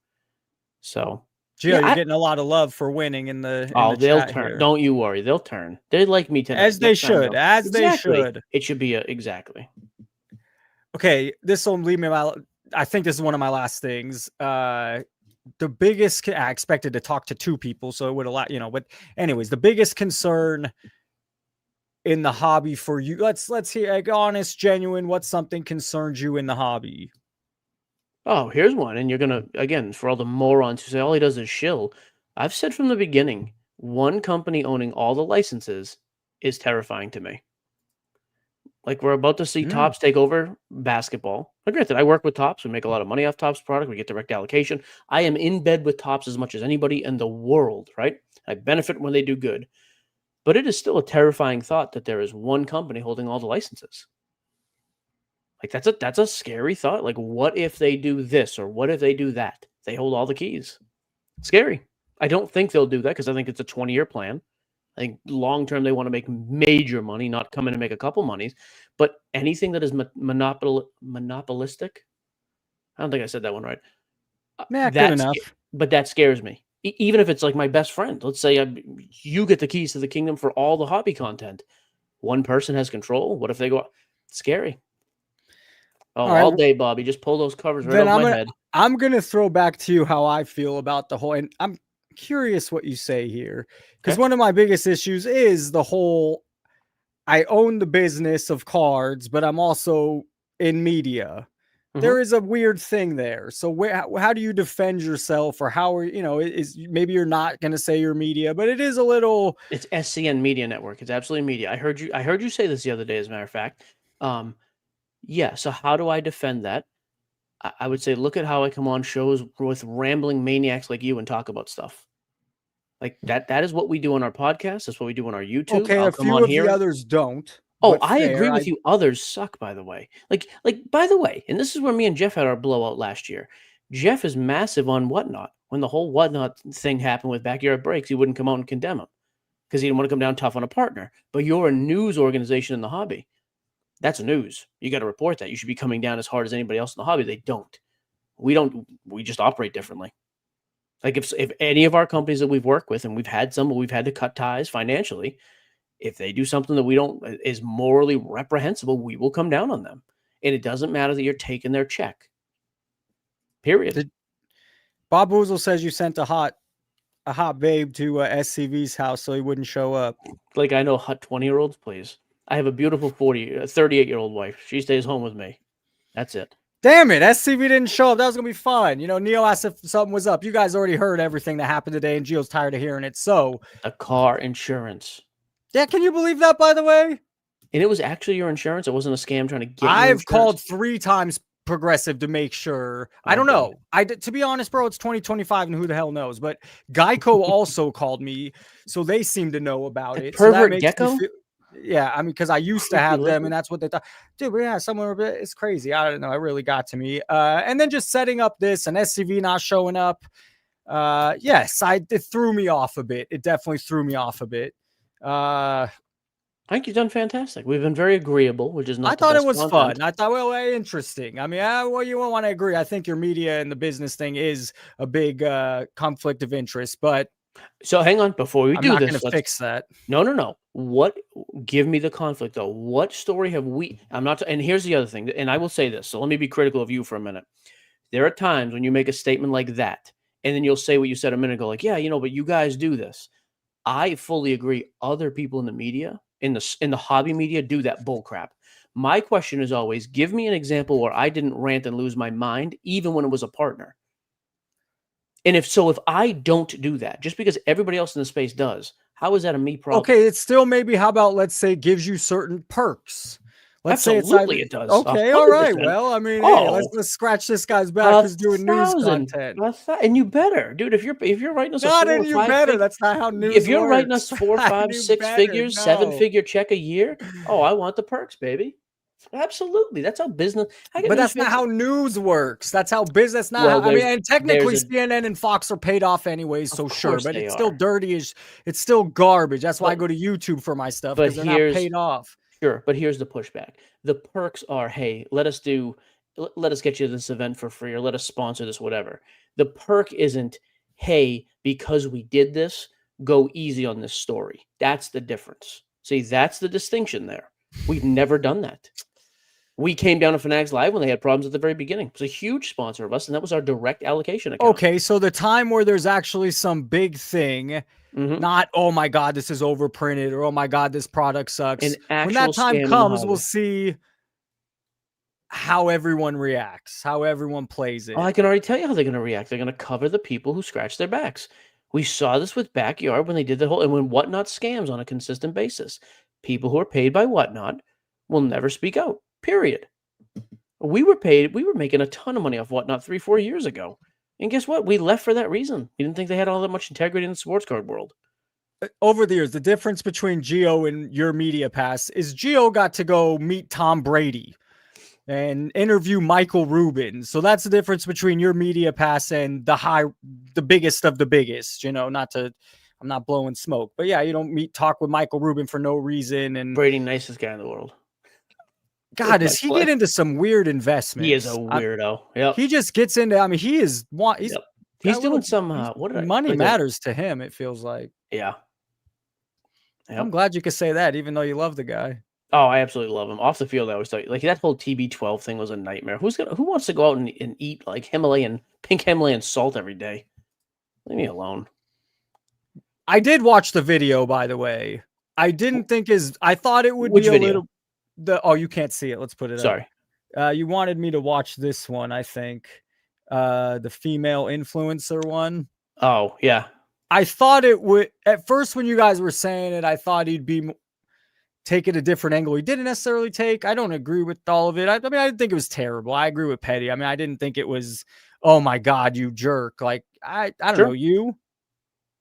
So Gio, you're getting a lot of love for winning in the. They'll turn. Here. Don't you worry. They'll turn. They like me tonight. As they should. As exactly. they should. It should be exactly. Okay, this will leave me. I think this is one of my last things. The biggest. I expected to talk to 2 people, so it would allow, But anyways, the biggest concern in the hobby for you. Let's hear, like, honest, genuine. What something concerns you in the hobby? Oh, here's one, and you're gonna again for all the morons who say all he does is shill. I've said from the beginning, one company owning all the licenses is terrifying to me. Like we're about to see Topps take over basketball. Granted, I work with Topps. We make a lot of money off Topps product. We get direct allocation. I am in bed with Topps as much as anybody in the world, right? I benefit when they do good. But it is still a terrifying thought that there is one company holding all the licenses. Like that's a scary thought. Like what if they do this or what if they do that? They hold all the keys. Scary. I don't think they'll do that because I think it's a 20-year plan. I think long term they want to make major money, not come in and make a couple monies. But anything that is monopolistic, I don't think I said that one right. Good enough. But that scares me. Even if it's like my best friend, let's say you get the keys to the kingdom for all the hobby content. One person has control. What if they go? Scary. Oh, all day, Bobby. Just pull those covers right off my head. I'm going to throw back to you how I feel about the whole, and I'm curious what you say here, because one of my biggest issues is the whole, I own the business of cards, but I'm also in media. Mm-hmm. There is a weird thing there. So how do you defend yourself, or how are is maybe you're not going to say you're media, but it is a little. It's SCN Media Network. It's absolutely media. I heard you say this the other day, as a matter of fact. Yeah. So how do I defend that? I would say, look at how I come on shows with rambling maniacs like you and talk about stuff like that. That is what we do on our podcast. That's what we do on our YouTube. Okay, a few of the others don't. Oh, I agree with you. Others suck, by the way. Like, by the way, and this is where me and Jeff had our blowout last year. Jeff is massive on Whatnot. When the whole Whatnot thing happened with Backyard Breaks, he wouldn't come out and condemn him because he didn't want to come down tough on a partner. But you're a news organization in the hobby. That's news. You got to report that. You should be coming down as hard as anybody else in the hobby. They don't. We don't. We just operate differently. Like if any of our companies that we've worked with, and we've had some, but we've had to cut ties financially, if they do something that we don't is morally reprehensible, we will come down on them. And it doesn't matter that you're taking their check. Period. Bob Woozle says you sent a hot babe to SCV's house so he wouldn't show up. Like I know hot 20-year-olds, please. I have a beautiful 38-year-old wife. She stays home with me. That's it. Damn it, SCV didn't show up. That was gonna be fun. You know, Neo asked if something was up. You guys already heard everything that happened today, and Gio's tired of hearing it. So, A car insurance. yeah, can you believe that? By the way, And it was actually your insurance. It wasn't a scam trying to get your I've insurance? called 3 times Progressive to make sure. I don't Okay. know. To be honest, bro, it's 2025, and who the hell knows? But Geico also called me, so they seem to know about That it. So that pervert makes gecko? me feel. Yeah, I mean, because I used to Creepy have them, lizard? and that's what they thought. Dude, but yeah, somewhere it's crazy. I don't know. It really got to me. And then just setting up this and SCV not showing up. Yes, it threw me off a bit. It definitely threw me off a bit. I think you've done fantastic. We've been very agreeable, which is not I the thought it best was content. fun. I thought, well, interesting. I mean, well, you won't want to agree. I think your media and the business thing is a big conflict of interest, but So hang on, before we I'm do not going this, to fix that. no. What give me the conflict though? What story have we I'm not and here's the other thing, and I will say this. So let me be critical of you for a minute. There are times when you make a statement like that, and then you'll say what you said a minute ago, like, yeah, but you guys do this. I fully agree. Other people in the media, in the hobby media, do that bull crap. My question is always, give me an example where I didn't rant and lose my mind, even when it was a partner. And if I don't do that, just because everybody else in the space does, how is that a me problem? Okay, it's still maybe, how about, let's say, gives you certain perks. Let's say it's either, Absolutely, it does. okay, all right. 100%. Well, I mean, hey, Oh, let's scratch this guy's back a who's doing news thousand, content. and you better, dude. If you're writing us a Not 4 in or you 5 better. fig, That's not how if news you're writing us works. 4, I 5, knew 6 better. figures, No. 7-figure check a year, oh, I want the perks, baby. Absolutely, that's how business. But that's not how news works. That's how business. Not Well, how, I mean, and technically there's a CNN and Fox are paid off anyways, so Of sure. course But they it's still are. dirty as, it's still garbage. That's why I But go to YouTube for my stuff, but because they're not here's paid off. Sure, but here's the pushback. The perks are, hey, let us get you this event for free, or let us sponsor this, whatever. The perk isn't, hey, because we did this, go easy on this story. That's the difference. See, that's the distinction there. We've never done that. We came down to Fanatics Live when they had problems at the very beginning. It was a huge sponsor of us, and that was our direct allocation account. Okay, so the time where there's actually some big thing, not, oh my God, this is overprinted, or oh my God, this product sucks. An When that actual time scam in the comes, we'll hobby. see how everyone reacts, how everyone plays it. Oh, I can already tell you how they're going to react. They're going to cover the people who scratch their backs. We saw this with Backyard when they did the whole, and when Whatnot scams on a consistent basis. People who are paid by Whatnot will never speak out, period. We were making a ton of money off Whatnot 3, 4 years ago. And guess what? We left for that reason. We didn't think they had all that much integrity in the sports card world. Over the years, the difference between Gio and your media pass is Gio got to go meet Tom Brady and interview Michael Rubin. So that's the difference between your media pass and the biggest of the biggest, I'm not blowing smoke, but yeah, you don't talk with Michael Rubin for no reason. And Brady, nicest guy in the world. God, does he get into some weird investments? He is a weirdo. Yep. He just gets into, I mean, he's doing some, money matters to him, it feels like. Yeah. Yep. I'm glad you could say that, even though you love the guy. Oh, I absolutely love him. Off the field, I always thought, like, that whole TB12 thing was a nightmare. Who wants to go out and eat like pink Himalayan salt every day? Leave me alone. I did watch the video, by the way. I didn't think I thought it would Which be a video? little. You can't see it. Let's put it Sorry. up. You wanted me to watch this one, I think. The female influencer one. Oh, yeah. I thought it would, at first when you guys were saying it, I thought he'd be taking a different angle. He didn't necessarily take. I don't agree with all of it. I mean, I didn't think it was terrible. I agree with Petty. I mean, I didn't think it was, oh my God, you jerk. Like, I don't know. You?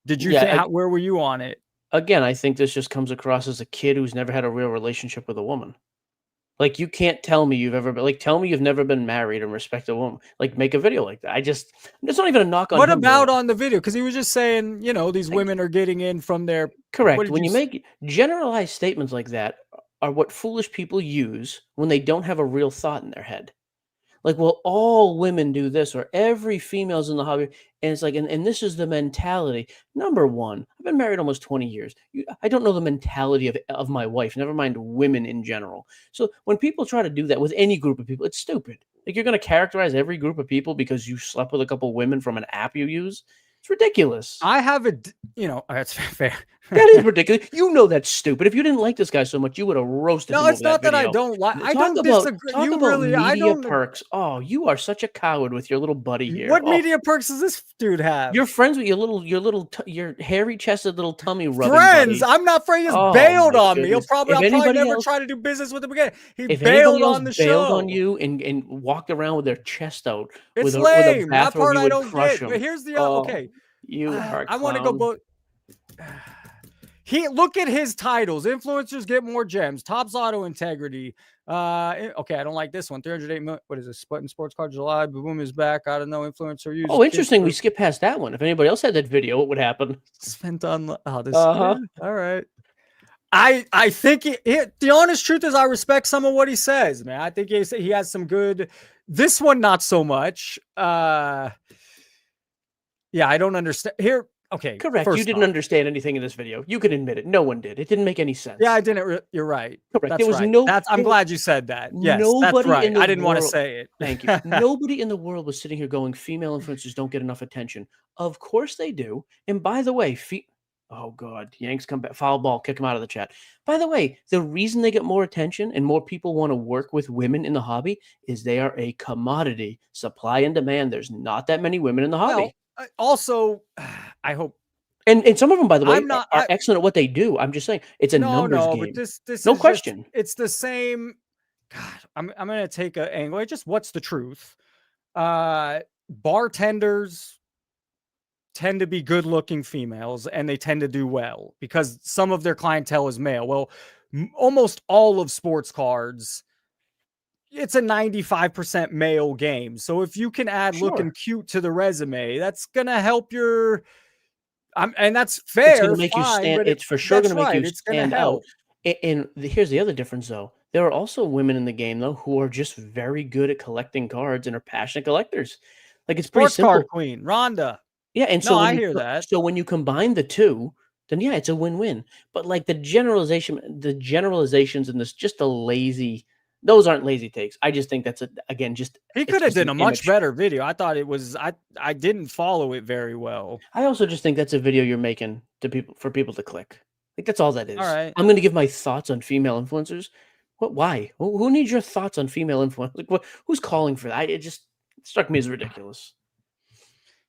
Did you think, where were you on it? Again, I think this just comes across as a kid who's never had a real relationship with a woman. Like, you can't tell me tell me you've never been married and respect a woman. Like, make a video like that. It's not even a knock on What him. about on the video? Because he was just saying, these women are getting in from their... Correct. When you make generalized statements like that are what foolish people use when they don't have a real thought in their head. Like, well, all women do this, or every female's in the hobby. And it's like, and this is the mentality. Number one, I've been married almost 20 years. I don't know the mentality of my wife, never mind women in general. So when people try to do that with any group of people, it's stupid. Like, you're going to characterize every group of people because you slept with a couple women from an app you use. It's ridiculous. I have that's fair. That is ridiculous. You know that's stupid. If you didn't like this guy so much, you would have roasted him No, over it's that not that I video. don't like. I Talk don't about disagree. talk You about really, I media don't. perks. Oh, you are such a coward with your little buddy here. What Oh, media perks does this dude have? you're friends with your hairy chested little tummy rubbing Friends. buddy. I'm not friends. He just Oh bailed my on me. goodness. If I'll probably anybody never else try to do business with him again. He if anybody bailed else on the bailed on show. you and walked around with their chest out It's with a lame. That bathrobe, part you I would don't crush get. him. But here's the Oh, okay. you are a I want to go clown. He look at his titles. Influencers get more gems. Topps Auto Integrity. Okay, I don't like this one. 308 million. What is this? Splitting Sports Card July. Boom is back. I don't know. Influencer use. Oh, interesting. We skipped past that one. If anybody else had that video, what would happen? Spent on. Oh, this. Uh-huh. Yeah, all right. I think the honest truth is I respect some of what he says, man. I think he has some good. This one, not so much. Yeah, I don't understand here. Okay, Correct. You didn't understand anything in this video. You can admit it. No one did. It didn't make any sense. Yeah, I didn't. You're right. Correct. That's There was right. no. I'm glad you said that. Yes, nobody that's right. in the I didn't want to world- say it. Thank you. Nobody in the world was sitting here going, female influencers don't get enough attention. Of course they do. And by the way, oh God, Yanks come back, foul ball, kick him out of the chat. By the way, the reason they get more attention and more people want to work with women in the hobby is they are a commodity, supply and demand. There's not that many women in the hobby. Well, also, I hope. And some of them, by the way, are I- excellent at what they do. I'm just saying it's a numbers game. But this No is question. It's the same. God, I'm gonna take an angle. Just what's the truth? Bartenders tend to be good-looking females, and they tend to do well because some of their clientele is male. Well, almost all of sports cards, it's a 95% male game. So if you can add looking cute to the resume, that's gonna help your. And that's fair. It's going to make you stand. It's for sure going to make you stand out. And here's the other difference, though. There are also women in the game, though, who are just very good at collecting cards and are passionate collectors. Like it's pretty simple. Card queen, Rhonda. Yeah, and so I hear that. So when you combine the two, then yeah, it's a win-win. But like the generalizations and this just a lazy. Those aren't lazy takes. I just think that's he could have done a much better video. I thought it was I didn't follow it very well. I also just think that's a video you're making for people to click. Like that's all that is. All right. I'm going to give my thoughts on female influencers. What? Why? Who needs your thoughts on female influencers? Like who's calling for that? It just struck me as ridiculous.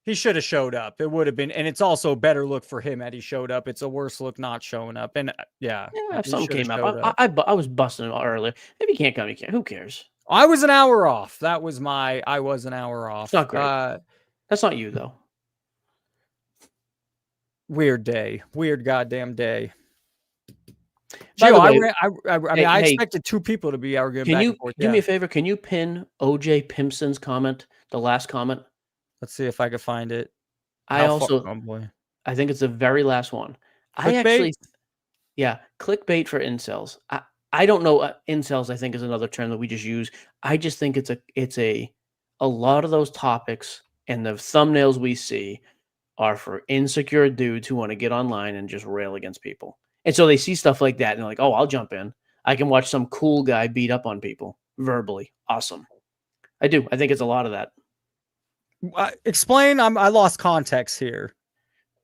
He should have showed up. It would have been, and it's also a better look for him had he showed up. It's a worse look not showing up. And if something came up, I was busting it earlier. If you can't come, you can't. Who cares? I was an hour off. I was an hour off. It's not great. That's not you though. Weird day. Weird goddamn day. By the way, I expected two people to be arguing. Can you do me a favor? Can you pin OJ Pimpson's comment, the last comment? Let's see if I can find it. I think it's the very last one. Clickbait? Clickbait for incels. I don't know. Incels, I think, is another term that we just use. I just think it's a lot of those topics and the thumbnails we see are for insecure dudes who want to get online and just rail against people. And so they see stuff like that and they're like, oh, I'll jump in. I can watch some cool guy beat up on people verbally. Awesome. I do. I think it's a lot of that. Explain. I lost context here.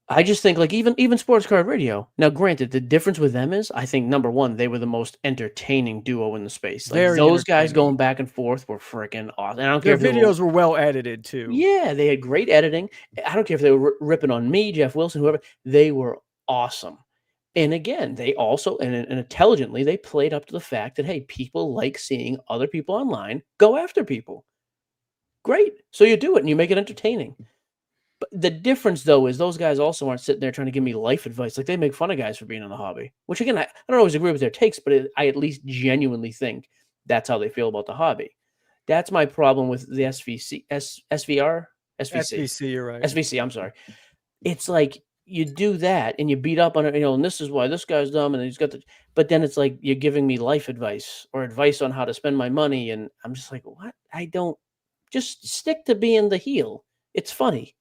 I just think like even Sports Card Radio. Now, granted, the difference with them is I think number one, they were the most entertaining duo in the space. Like those guys going back and forth were freaking awesome. And I don't care if their videos were well edited too. Yeah, they had great editing. I don't care if they were ripping on me, Jeff Wilson, whoever. They were awesome. And again, they also and intelligently they played up to the fact that hey, people like seeing other people online go after people. Great. So you do it and you make it entertaining. But the difference, though, is those guys also aren't sitting there trying to give me life advice. Like they make fun of guys for being in the hobby, which again, I don't always agree with their takes, but I at least genuinely think that's how they feel about the hobby. That's my problem with the SVC. You're right. SVC, I'm sorry. It's like you do that and you beat up on it, and this is why this guy's dumb and he's got but then it's like you're giving me life advice or advice on how to spend my money. And I'm just like, what? I don't just stick to being the heel. It's funny.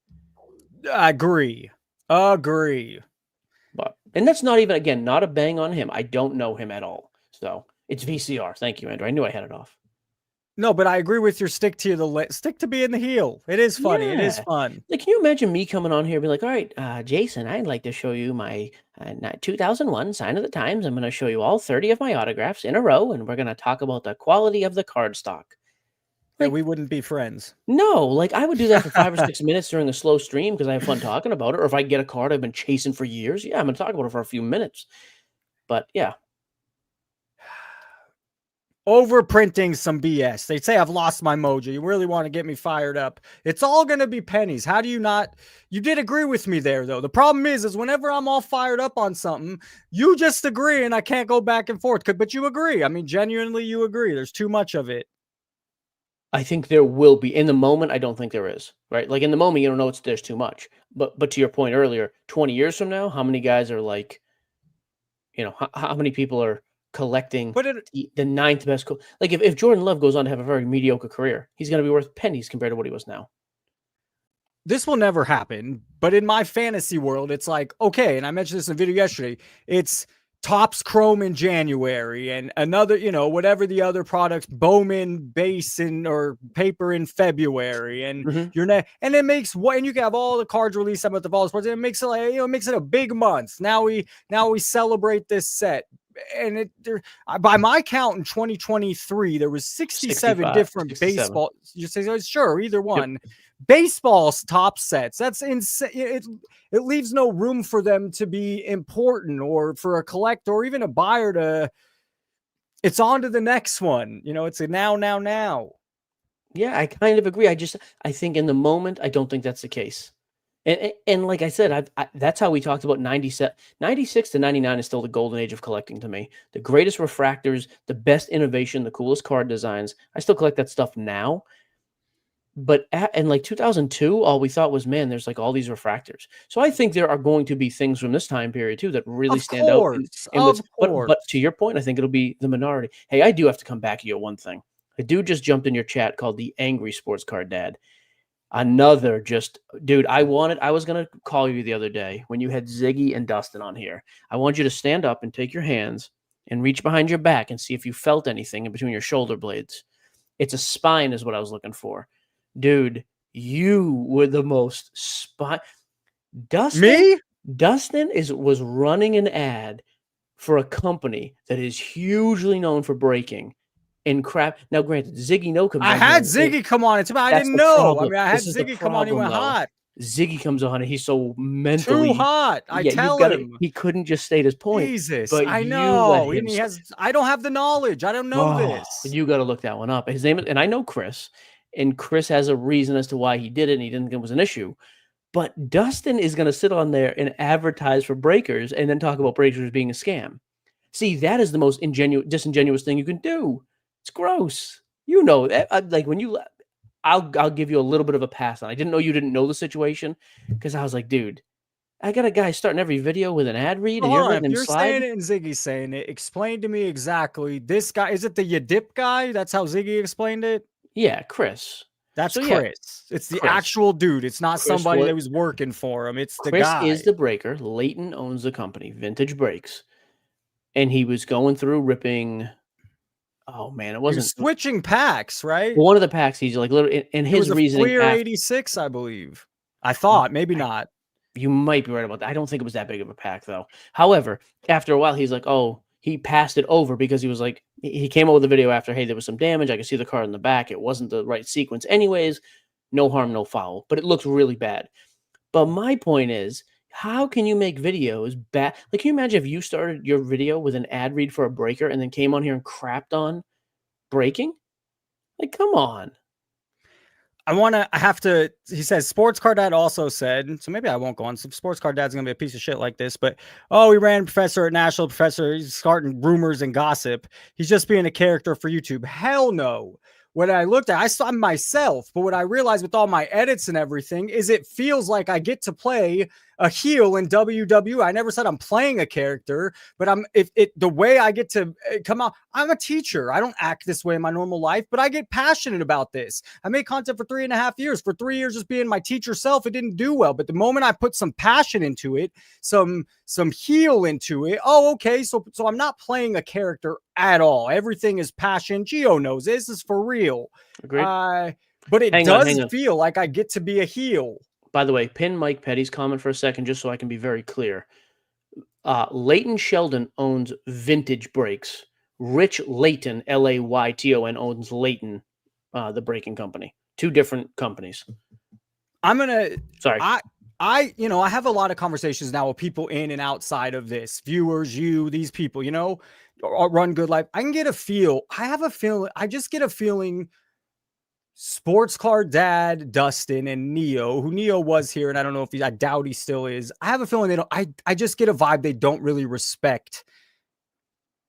I agree. But and that's not even again not a bang on him. I don't know him at all. So it's VCR. Thank you, Andrew. I knew I had it off. No, but I agree with your stick to being the heel. It is funny. It is Yeah. fun. Like, can you imagine me coming on here and be like, all right, Jason, I'd like to show you my 2001 Sign of the Times. I'm going to show you all 30 of my autographs in a row, and we're going to talk about the quality of the cardstock. Yeah, Like, we wouldn't be friends. no, like I would do that for 5 or 6 minutes during a slow stream because I have fun talking about it. Or if I get a card I've been chasing for years, yeah, I'm going to talk about it for a few minutes. But yeah, Overprinting some BS. They say I've lost my mojo. You really want to get me fired up. It's all going to be pennies. How do you not? You did agree with me there, though. The problem is whenever I'm all fired up on something, you just agree and I can't go back and forth. But you agree. I mean, genuinely, you agree. There's too much of it. I think there will be. In the moment, I don't think there is, right? Like in the moment, you don't know there's too much. But to your point earlier, 20 years from now, how many guys are like, how many people are collecting But it, the ninth best? Like if Jordan Love goes on to have a very mediocre career, he's going to be worth pennies compared to what he was now. this will never happen. But in my fantasy world, it's like, okay, and I mentioned this in a video yesterday, it's Topps Chrome in January and another, whatever the other products, Bowman base or paper in February, and and it makes what, and you can have all the cards released at the Vol Sports, and it makes it like, it makes it a big month. Now we celebrate this set. And by my count in 2023, there was 67 different 67. baseball. You say, sure, either one. Yep. Baseball's top sets. That's insane. It leaves no room for them to be important or for a collector or even a buyer to. It's on to the next one. It's a now. Yeah, I kind of agree. I think in the moment, I don't think that's the case. And like I said, that's how we talked about 96 to 99 is still the golden age of collecting to me. The greatest refractors, the best innovation, the coolest card designs. I still collect that stuff now. But in like 2002, all we thought was, man, there's like all these refractors. So I think there are going to be things from this time period too that really stand out. But to your point, I think it'll be the minority. Hey, I do have to come back to you on one thing. A dude just jumped in your chat called the Angry Sports Card Dad. Another dude, I was going to call you the other day when you had Ziggy and Dustin on here. I want you to stand up and take your hands and reach behind your back and see if you felt anything in between your shoulder blades. It's a spine is what I was looking for. Dude, you were the most Dustin was running an ad for a company that is hugely known for breaking and crap. Now, granted, Ziggy No comes on. I had Ziggy come on. I didn't know. I mean, I had Ziggy come on. He went hot. Ziggy comes on and he's so mentally too hot. I tell him he couldn't just state his point. Jesus, but I know. I don't have the knowledge. I don't know this. You got to look that one up. His name is, and I know Chris. And Chris has a reason as to why he did it, and he didn't think it was an issue. But Dustin is going to sit on there and advertise for breakers and then talk about breakers being a scam. See, that is the most disingenuous thing you can do. It's gross. You know that. Like when you, I'll give you a little bit of a pass on. I didn't know you didn't know the situation because I was like, dude, I got a guy starting every video with an ad read, and you're letting him slide. Saying it and Ziggy saying it. Explain to me exactly. This guy, is it the Yadip guy? That's how Ziggy explained it. Yeah, Chris. That's Chris. Yeah, it's the actual dude. It's not somebody that was working for him. It's the guy. Chris is the breaker. Leighton owns the company, Vintage Breaks. And he was going through ripping. Oh, man, it wasn't. Switching packs, right? One of the packs, he's like, literally, and his reasoning. Clear 86, I believe. I thought, maybe not. You might be right about that. I don't think it was that big of a pack, though. However, after a while, he's like, oh, he passed it over because he was like, he came up with a video after, hey, there was some damage. I could see the card in the back. It wasn't the right sequence. Anyways, no harm, no foul. But it looks really bad. But my point is, how can you make videos bad? Like, can you imagine if you started your video with an ad read for a breaker and then came on here and crapped on breaking? Like, come on. He says, Sports Card Dad also said, so maybe I won't go on. So Sports Card Dad's going to be a piece of shit like this, but, he ran professor at National Professor. He's starting rumors and gossip. He's just being a character for YouTube. Hell no. When I looked at, I saw myself, but what I realized with all my edits and everything is it feels like I get to play a heel in WWE. I never said I'm playing a character, but the way I get to come out, I'm a teacher. I don't act this way in my normal life, but I get passionate about this. I made content for 3.5 years. For 3 years, just being my teacher self, it didn't do well. But the moment I put some passion into it, some heel into it, okay, so I'm not playing a character at all. Everything is passion. Gio knows this is for real. Agreed. But it Hang on, does hang on. feel like I get to be a heel. By the way, pin Mike Petty's comment for a second, just so I can be very clear. Leighton Sheldon owns Vintage Brakes. Rich Layton, Layton, owns Layton, the braking company. Two different companies. Sorry. I have a lot of conversations now with people in and outside of this, viewers, these people, run Good Life. I just get a feeling Sports Car Dad, Dustin, and Neo, who Neo was here, and I don't know if I doubt he still is. I have a feeling I just get a vibe they don't really respect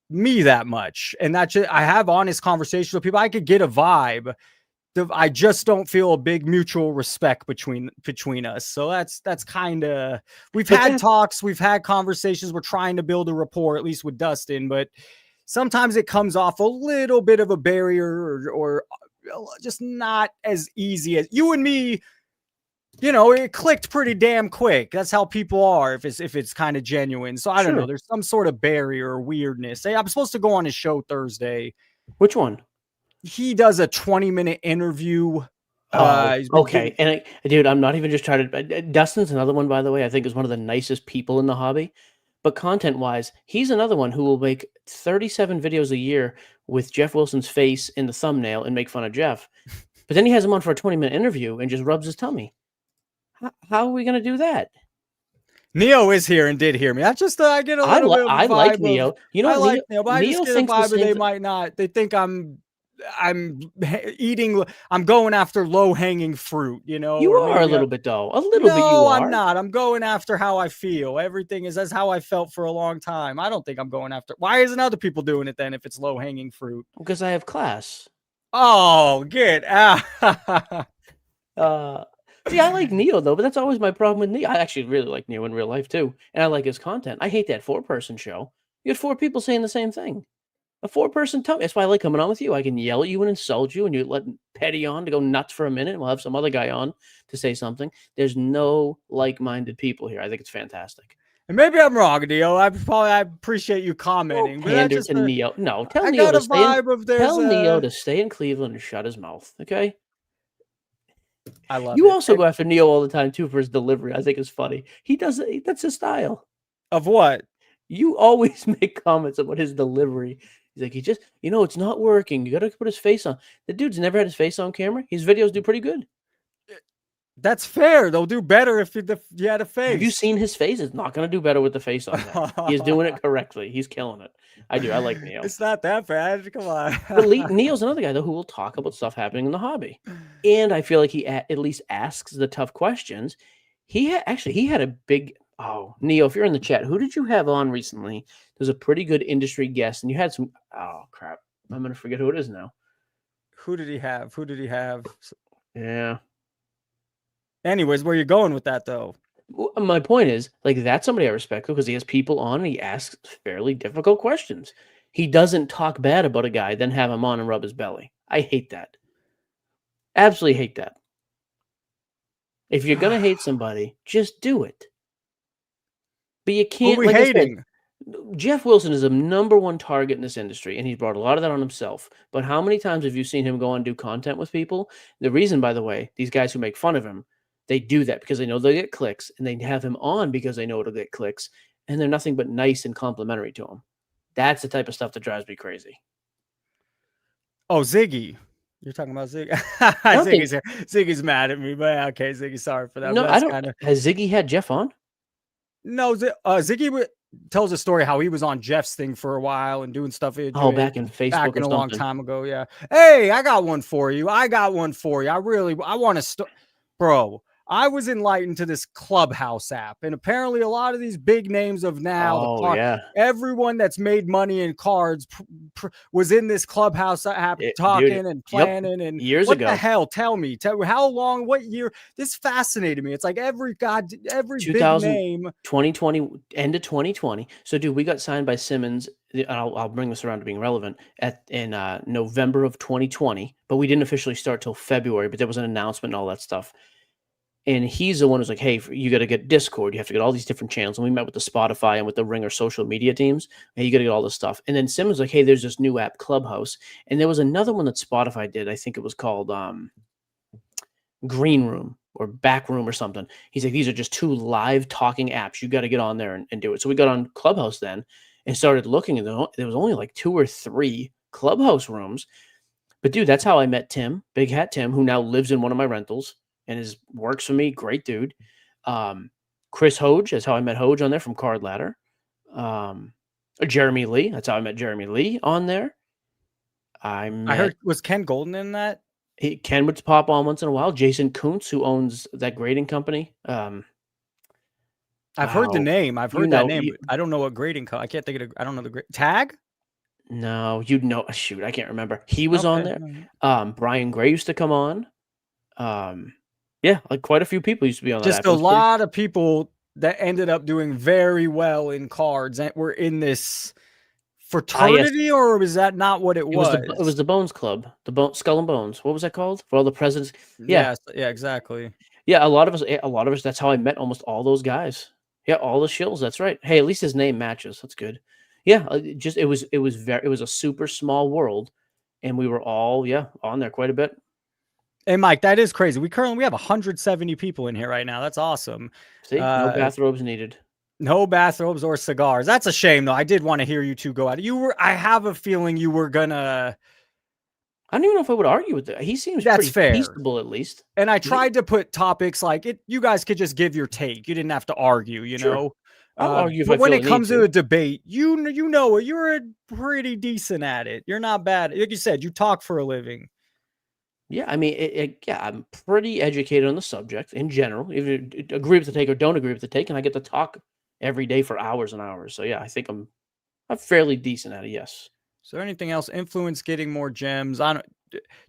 me that much. And I have honest conversations with people. I could get a vibe. I just don't feel a big mutual respect between us. So that's kind of, we've had talks, we've had conversations. We're trying to build a rapport, at least with Dustin, but sometimes it comes off a little bit of a barrier or just not as easy as you and me. It clicked pretty damn quick. That's how people are if it's kind of genuine. So I don't know. There's some sort of barrier or weirdness. Hey, I'm supposed to go on his show Thursday. Which one? He does a 20-minute interview. Okay. And dude, I'm not even just trying to. Dustin's another one, by the way. I think is one of the nicest people in the hobby. But content-wise, he's another one who will make 37 videos a year with Jeff Wilson's face in the thumbnail and make fun of Jeff. But then he has him on for a 20-minute interview and just rubs his tummy. How are we going to do that? Neo is here and did hear me. I just I get a little bit of a vibe. I like Neo. I like Neo, but I just get a vibe that they might not. They think I'm going after low-hanging fruit, You are a little bit, though. A little bit you are. I'm not. I'm going after how I feel. Everything that's how I felt for a long time. I don't think I'm going after. Why isn't other people doing it then if it's low-hanging fruit? Because I have class. Oh, get out. See, I like Neo, though, but that's always my problem with Neo. I actually really like Neo in real life, too. And I like his content. I hate that 4-person show. You had 4 people saying the same thing. A 4-person tone. That's why I like coming on with you. I can yell at you and insult you, and you let Petty on to go nuts for a minute. And we'll have some other guy on to say something. There's no like-minded people here. I think it's fantastic. And maybe I'm wrong, Neo. I appreciate you commenting. But pander to Neo. No, tell Neo to stay in Cleveland and shut his mouth. Okay. I love you also go after Neo all the time too for his delivery. I think it's funny. He does it. That's his style. Of what? You always make comments about his delivery. He's like, it's not working. You got to put his face on. The dude's never had his face on camera. His videos do pretty good. That's fair. They'll do better if you had a face. Have you seen his face? It's not going to do better with the face on there. He's doing it correctly. He's killing it. I do. I like Neo. It's not that bad. Come on. But Neo's another guy, though, who will talk about stuff happening in the hobby. And I feel like he at least asks the tough questions. He had a big... Oh, Neo, if you're in the chat, who did you have on recently? There's a pretty good industry guest, and you had some... Oh, crap. I'm going to forget who it is now. Who did he have? Yeah. Anyways, where are you going with that, though? My point is, that's somebody I respect because he has people on and he asks fairly difficult questions. He doesn't talk bad about a guy, then have him on and rub his belly. I hate that. Absolutely hate that. If you're going to hate somebody, just do it. But you can't... Who are we hating? Jeff Wilson is a #1 target in this industry, and he's brought a lot of that on himself. But how many times have you seen him go on and do content with people? The reason, by the way, these guys who make fun of him, they do that because they know they'll get clicks, and they have him on because they know it'll get clicks, and they're nothing but nice and complimentary to him. That's the type of stuff that drives me crazy. Oh, Ziggy. You're talking about Ziggy? Ziggy's mad at me, but okay, Ziggy, sorry for that. No, I don't. Has Ziggy had Jeff on? No, Ziggy tells a story how he was on Jeff's thing for a while and doing stuff. Back in Facebook, back in a long time ago. Yeah. Hey, I got one for you. I want to start, bro. I was enlightened to this Clubhouse app, and apparently a lot of these big names of now, everyone that's made money in cards was in this Clubhouse app talking and planning and years ago. What the hell? Tell me how long, what year? This fascinated me. It's like every big name. 2020, end of 2020. So, dude, we got signed by Simmons. I'll bring this around to being relevant in November of 2020, but we didn't officially start till February. But there was an announcement and all that stuff. And he's the one who's like, hey, you got to get Discord. You have to get all these different channels. And we met with the Spotify and with the Ringer social media teams. And you got to get all this stuff. And then Sim was like, hey, there's this new app, Clubhouse. And there was another one that Spotify did. I think it was called Green Room or Back Room or something. He's like, these are just 2 live talking apps. You got to get on there and do it. So we got on Clubhouse then and started looking. And there was only like 2 or 3 Clubhouse rooms. But dude, that's how I met Tim, Big Hat Tim, who now lives in one of my rentals and works for me. Great dude. Chris Hoge, that's how I met Hoge on there from Card Ladder. Jeremy Lee, that's how I met Jeremy Lee on there. I heard, was Ken Golden in that? Ken would pop on once in a while. Jason Kuntz, who owns that grading company. I've heard the name. I've heard that name. I don't know what grading. I can't think of. I don't know the grade. Tag. No, you'd know. Shoot, I can't remember. He was on there. Brian Gray used to come on. Yeah, like quite a few people used to be on that. Just a lot of people that ended up doing very well in cards and were in this fraternity, or was that not what it was? It was the Bones Club, the Skull and Bones. What was that called? For all the presidents. Yeah, exactly. Yeah, a lot of us. That's how I met almost all those guys. Yeah, all the shills. That's right. Hey, at least his name matches. That's good. Yeah, it was a super small world, and we were all on there quite a bit. Hey, Mike, that is crazy. We have 170 people in here right now. That's awesome. See, no bathrobes needed. No bathrobes or cigars. That's a shame, though. I did want to hear you two go at it. I have a feeling you were gonna. I don't even know if I would argue with that. He seems pretty peaceable, at least. And I tried to put topics like it. You guys could just give your take. You didn't have to argue. You know. I'll argue if but I when feel it comes to a debate, you know you're pretty decent at it. You're not bad. Like you said, you talk for a living. Yeah, I mean, I'm pretty educated on the subject in general. If you agree with the take or don't agree with the take, and I get to talk every day for hours and hours. So yeah, I think I'm fairly decent at it. Yes. Is there anything else influence getting more gems?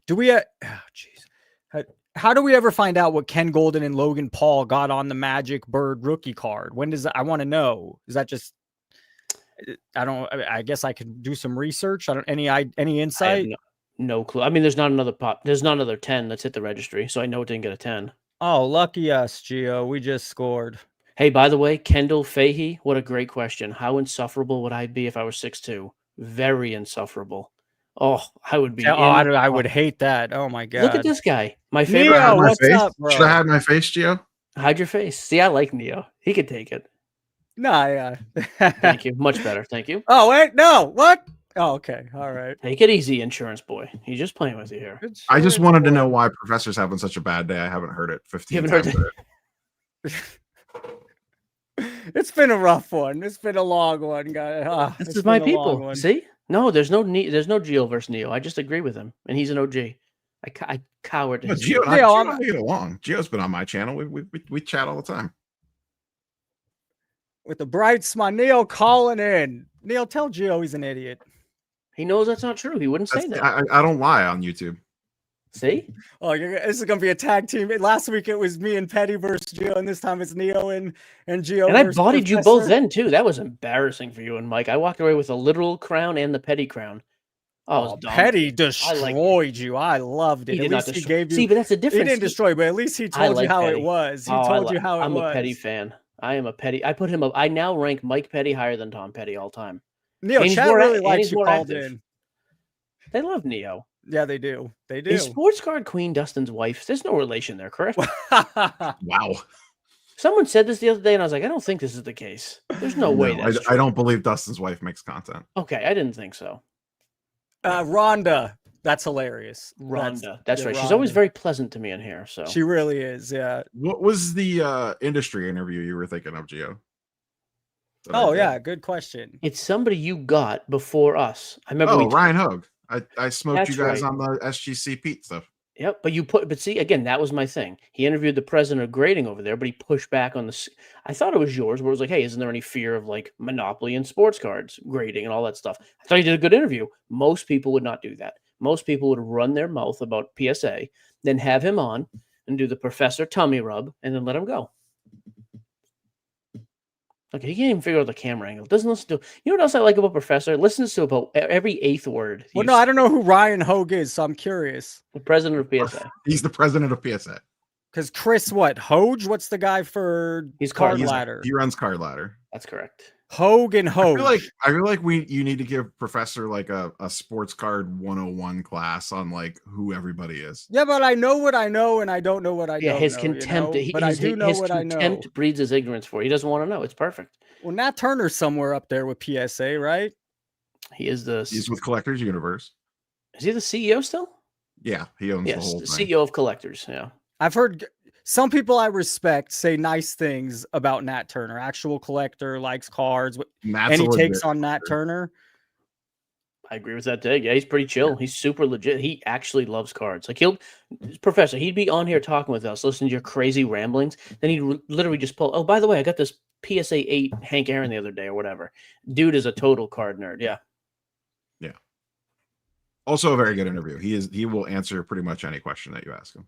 Do we? How do we ever find out what Ken Golden and Logan Paul got on the Magic Bird rookie card? When does that? I want to know. Is that just? I guess I could do some research. Any insight? No clue. I mean, there's not another 10 that's hit the registry, so I know it didn't get a 10. Oh, lucky us, Gio. We just scored. Hey, by the way, Kendall Fahey, what a great question. How insufferable would I be if I was 6'2"? Very insufferable. Oh, I would be. I would hate that. Oh my god! Look at this guy. My favorite. Neo, what's up, bro? Should I hide my face, Gio? Hide your face. See, I like Neo. He could take it. Nah, yeah. Thank you. Much better. Thank you. Oh wait, no. What? Oh, okay. All right. Take it easy, insurance boy. He's just playing with you here. I just wanted to know why Professor's having such a bad day. I haven't heard it 15 times. It's been a rough one. It's been a long one, guys. This is my people. See? No, there's no Gio versus Neo. I just agree with him, and he's an OG. I cowered. No, Gio and I get along. Gio's been on my channel. We chat all the time. With the bright smile, Neil calling in. Neil, tell Gio he's an idiot. He knows that's not true. He wouldn't say that. I don't lie on YouTube. See? Oh, this is gonna be a tag team. Last week it was me and Petty versus Gio, and this time it's Neo and Gio. And I bodied you both then too. That was embarrassing for you and Mike. I walked away with a literal crown and the Petty crown. Oh, Petty destroyed you. I loved it. He did not destroy. He gave you. See, but that's the difference. He didn't destroy, but at least he told you how it was. He told you how it was. I'm a Petty fan. I am a Petty. I put him up. I now rank Mike Petty higher than Tom Petty all time. Neo, Chad really likes you called in. They love Neo. Yeah, they do. They do. Is Sports Card Queen Dustin's wife? There's no relation there, correct? Wow. Someone said this the other day, and I was like, I don't think this is the case. There's no way that's true. I don't believe Dustin's wife makes content. Okay, I didn't think so. Rhonda. That's hilarious. Rhonda. That's right. Rhonda. She's always very pleasant to me in here. So she really is. Yeah. What was the industry interview you were thinking of, Gio? Oh yeah, good question. It's somebody you got before us. I remember. Ryan Hogue. I smoked you guys on the SGC Pete stuff. Yep, but see, again, that was my thing. He interviewed the president of grading over there, but he pushed back on the. I thought it was yours, where it was like, hey, isn't there any fear of like monopoly and sports cards grading and all that stuff? I thought you did a good interview. Most people would not do that. Most people would run their mouth about PSA, then have him on and do the professor tummy rub, and then let him go. Okay, he can't even figure out the camera angle. Doesn't listen to. You know what else I like about Professor? Listens to about every 8th word. Well, no, I don't know who Ryan Hogue is, so I'm curious. The president of PSA. He's the president of PSA. Because Chris, Hoge? What's the guy for He's Card He's- Ladder? He runs Card Ladder. That's correct. Hogue and I Hoge. feel like you need to give Professor like a sports card 101 class on like who everybody is. Yeah, but I know what I know, and I don't know what I Yeah, don't his know. contempt. But I do know his what I know. contempt breeds his ignorance for. He doesn't want to know. It's perfect. Well, Nat Turner's somewhere up there with PSA, right? He is the. He's with Collectors Universe. Is he the CEO still? Yeah, he owns the Yes, whole the thing. CEO of Collectors. Yeah. I've heard some people I respect say nice things about Nat Turner. Actual collector, likes cards. Matt's Any a takes legit on Nat collector. Turner? I agree with that take. Yeah, he's pretty chill. He's super legit. He actually loves cards. Like Professor, he'd be on here talking with us, listening to your crazy ramblings. Then he'd literally just pull, oh, by the way, I got this PSA 8 Hank Aaron the other day or whatever. Dude is a total card nerd. Yeah. Also a very good interview. He will answer pretty much any question that you ask him.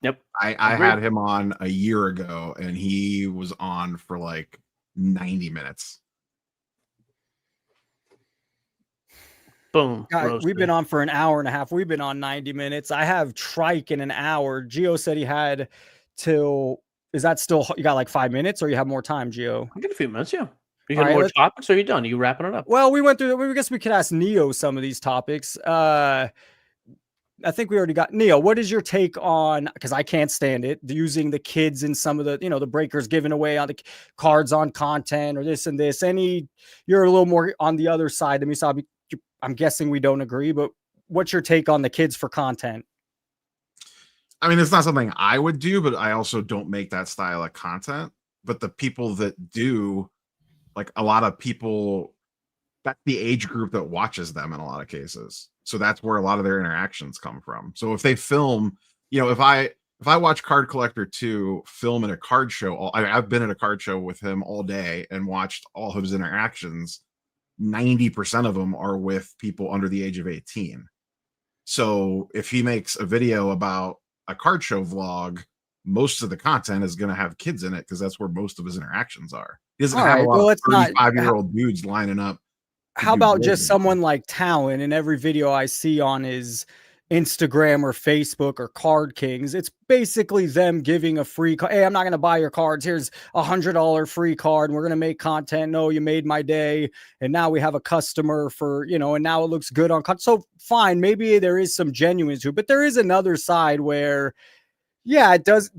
Yep. I Agreed. had him on a year ago and he was on for like 90 minutes. Boom. God, we've roasted. been on for an hour and a half. We've been on 90 minutes. I have Trike in an hour. Gio said he had till. Is that still? You got like 5 minutes, or you have more time, Gio? I got a few minutes. Yeah. You All got right, more let's- topics? Or are you done? Are you wrapping it up? Well, we went through. I guess we could ask Neo some of these topics. I think we already got Neo. What is your take on? Because I can't stand it using the kids in some of the the breakers giving away on the cards on content or this and this. You're a little more on the other side than me, so I'm guessing we don't agree. But what's your take on the kids for content? I mean, it's not something I would do, but I also don't make that style of content. But the people that do, like a lot of people, that's the age group that watches them in a lot of cases. So that's where a lot of their interactions come from. So if they film, if I watch Card Collector 2 film at a card show, I've been at a card show with him all day and watched all of his interactions. 90% of them are with people under the age of 18. So if he makes a video about a card show vlog, most of the content is going to have kids in it because that's where most of his interactions are. He doesn't All have right, a lot well, of it's not- 35-year-old dudes lining up. to How do about just business. someone like Talon? In every video I see on his Instagram or Facebook or Card Kings, it's basically them giving a free hey, I'm not going to buy your cards. Here's $100 free card. And we're going to make content. No, you made my day. And now we have a customer for, and now it looks good on so fine. Maybe there is some genuine to it, but there is another side where, yeah, it does.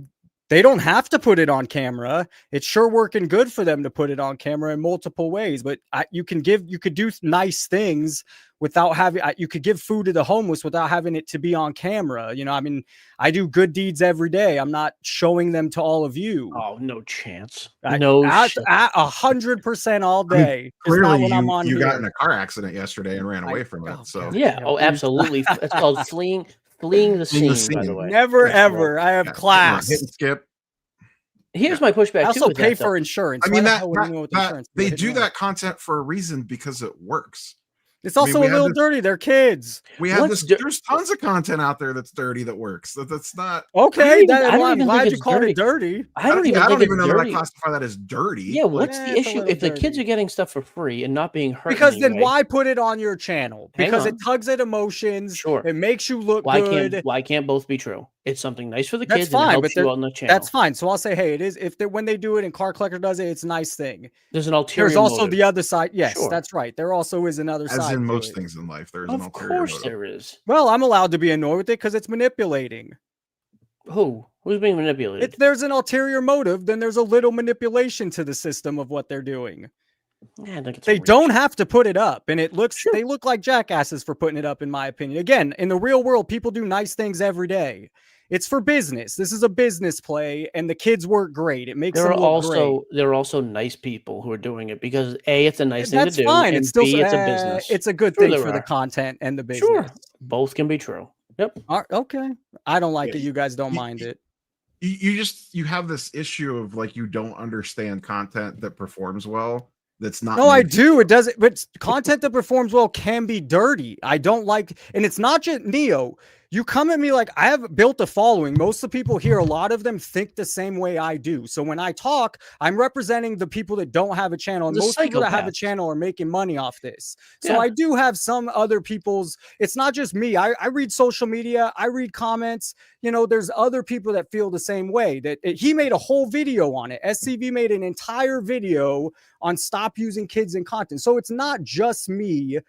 They don't have to put it on camera. It's sure working good for them to put it on camera in multiple ways, but you could do nice things without having, you could give food to the homeless without having it to be on camera. I mean, I do good deeds every day. I'm not showing them to all of you. Oh, no chance. At No 100% all I mean, day. It's not Clearly, when I'm on you got here. in a car accident yesterday and ran away from oh, it. So God. Yeah. Yeah, Oh, please. absolutely. It's called fleeing the scene, by the scene. way. Never, That's right. ever. I have yeah, class. hit and skip. Here's my pushback. I too also with pay that, though. for insurance. I Why mean, the that, hell would anyone with that insurance they hit do me? that content for a reason because it works. It's I mean, also we a had little this- dirty. They're kids. We have What's this. There's tons of content out there that's dirty that works. That's not. Okay, I don't I'm even glad think you it's called dirty. it dirty. I don't even I think don't even it's know that I dirty. classify that as dirty. Yeah, what's Eh, the it's a issue little if the kids dirty. are getting stuff for free and not being hurt? in Because any then way, why put it on your channel? Hang Because it on. tugs at emotions. Sure. It makes you look Why good. can't both be true? It's something nice for the That's kids and it fine, helps but you there- on the channel. That's fine. So I'll say, hey, it is when they do it and Card Collector does it, it's a nice thing. There's an ulterior There's also motive. the other side. Yes, Sure. that's right. There also is another As side. in to most it. things in life, there's an Of ulterior course motive. there is. Well, I'm allowed to be annoyed with it because it's manipulating. Who's being manipulated? If there's an ulterior motive, then there's a little manipulation to the system of what they're doing. Yeah, I think it's They reach. don't have to put it up, and it looks Sure. they look like jackasses for putting it up, in my opinion. Again, in the real world, people do nice things every day. It's for business. This is a business play, and the kids work great. It makes There them are look great. there are also nice people who are doing it because A, it's a nice thing That's to do, fine. and It's still B, it's a business. It's a good Sure thing there for the are. content and the business. Sure, both can be true. Yep. Okay. I don't like Yeah, it. You guys don't you- mind it. You have this issue of like you don't understand content that performs well. That's not. No, I made- do. It doesn't. But content that performs well can be dirty. I don't like, and it's not just Neo. you come at me like I have built a following. Most of the people here, a lot of them think the same way I do. So when I talk, I'm representing the people that don't have a channel. And The most people that have a psychopaths. channel are making money off this. So Yeah. I do have some other people's, it's not just me. I read social media, I read comments. You know, there's other people that feel the same way. He made a whole video on it. SCV made an entire video on stop using kids in content. So it's not just me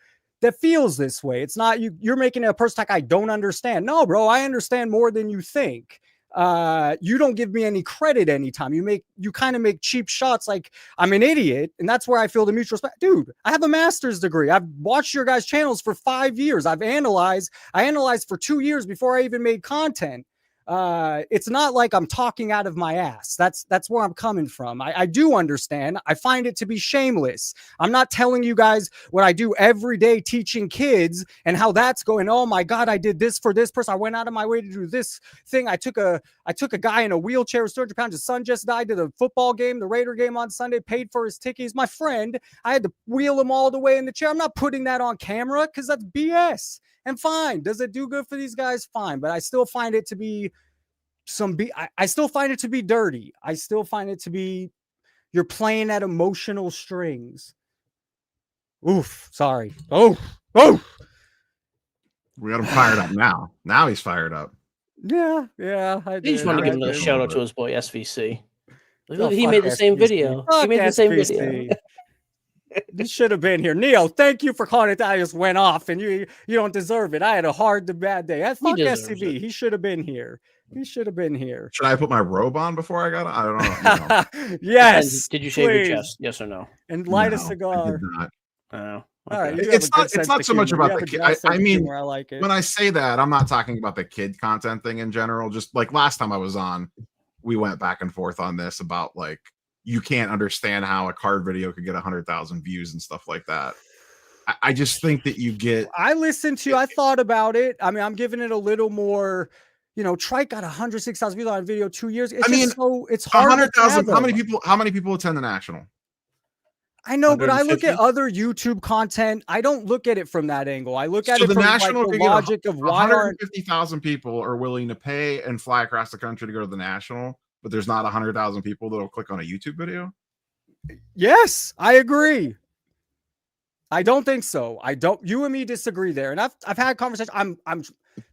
that feels this way. It's not you're making it a person like I don't understand. No, bro, I understand more than you think. You don't give me any credit anytime. You kind of make cheap shots like I'm an idiot, and that's where I feel the mutual respect. Dude, I have a master's degree. I've watched your guys' channels for 5 years. I analyzed for 2 years before I even made content. It's not like I'm talking out of my ass. That's where I'm coming from. I do understand. I find it to be shameless. I'm not telling you guys what I do every day teaching kids and how that's going. Oh my God, I did this for this person. I went out of my way to do this thing. I took a guy in a wheelchair, was 200 pounds. His son just died, to the football game, the Raider game on Sunday, paid for his ticket. He's my friend. I had to wheel him all the way in the chair. I'm not putting that on camera because that's BS. And fine, does it do good for these guys? Fine, but I still find it to be I still find it to be dirty. I still find it to be, you're playing at emotional strings. Oof, sorry. Oh. We got him fired up now. Now he's fired up. Yeah. I just want to give another shout out to his boy SVC. Oh, He made the same video. He made the same video. This should have been here. Neo, thank you for calling it. I just went off, and you don't deserve it. I had a hard to bad day. Fuck SCV. He should have been here. Should I put my robe on before I got it? I don't know. Yes. Did you shave your chest? Yes or no? And light a No, I cigar. did not. Oh, okay. All right. It's not so much about the kid. I mean, I like it. when I say that, I'm not talking about the kid content thing in general. Just like last time I was on, we went back and forth on this about like, you can't understand how a card video could get 100,000 views and stuff like that. I just think that you get. I listened to you. I thought about it. I mean, I'm giving it a little more. You know, Trike got 106,000 views on a video 2 years. It's it's hard. 100,000. How many people attend the national? I know, but I look at other YouTube content. I don't look at it from that angle. I look at it from like the logic of why 150,000 people are willing to pay and fly across the country to go to the national, but there's not 100,000 people that'll click on a YouTube video. Yes, I agree. I don't think so. You and me disagree there. And I've had conversations. I'm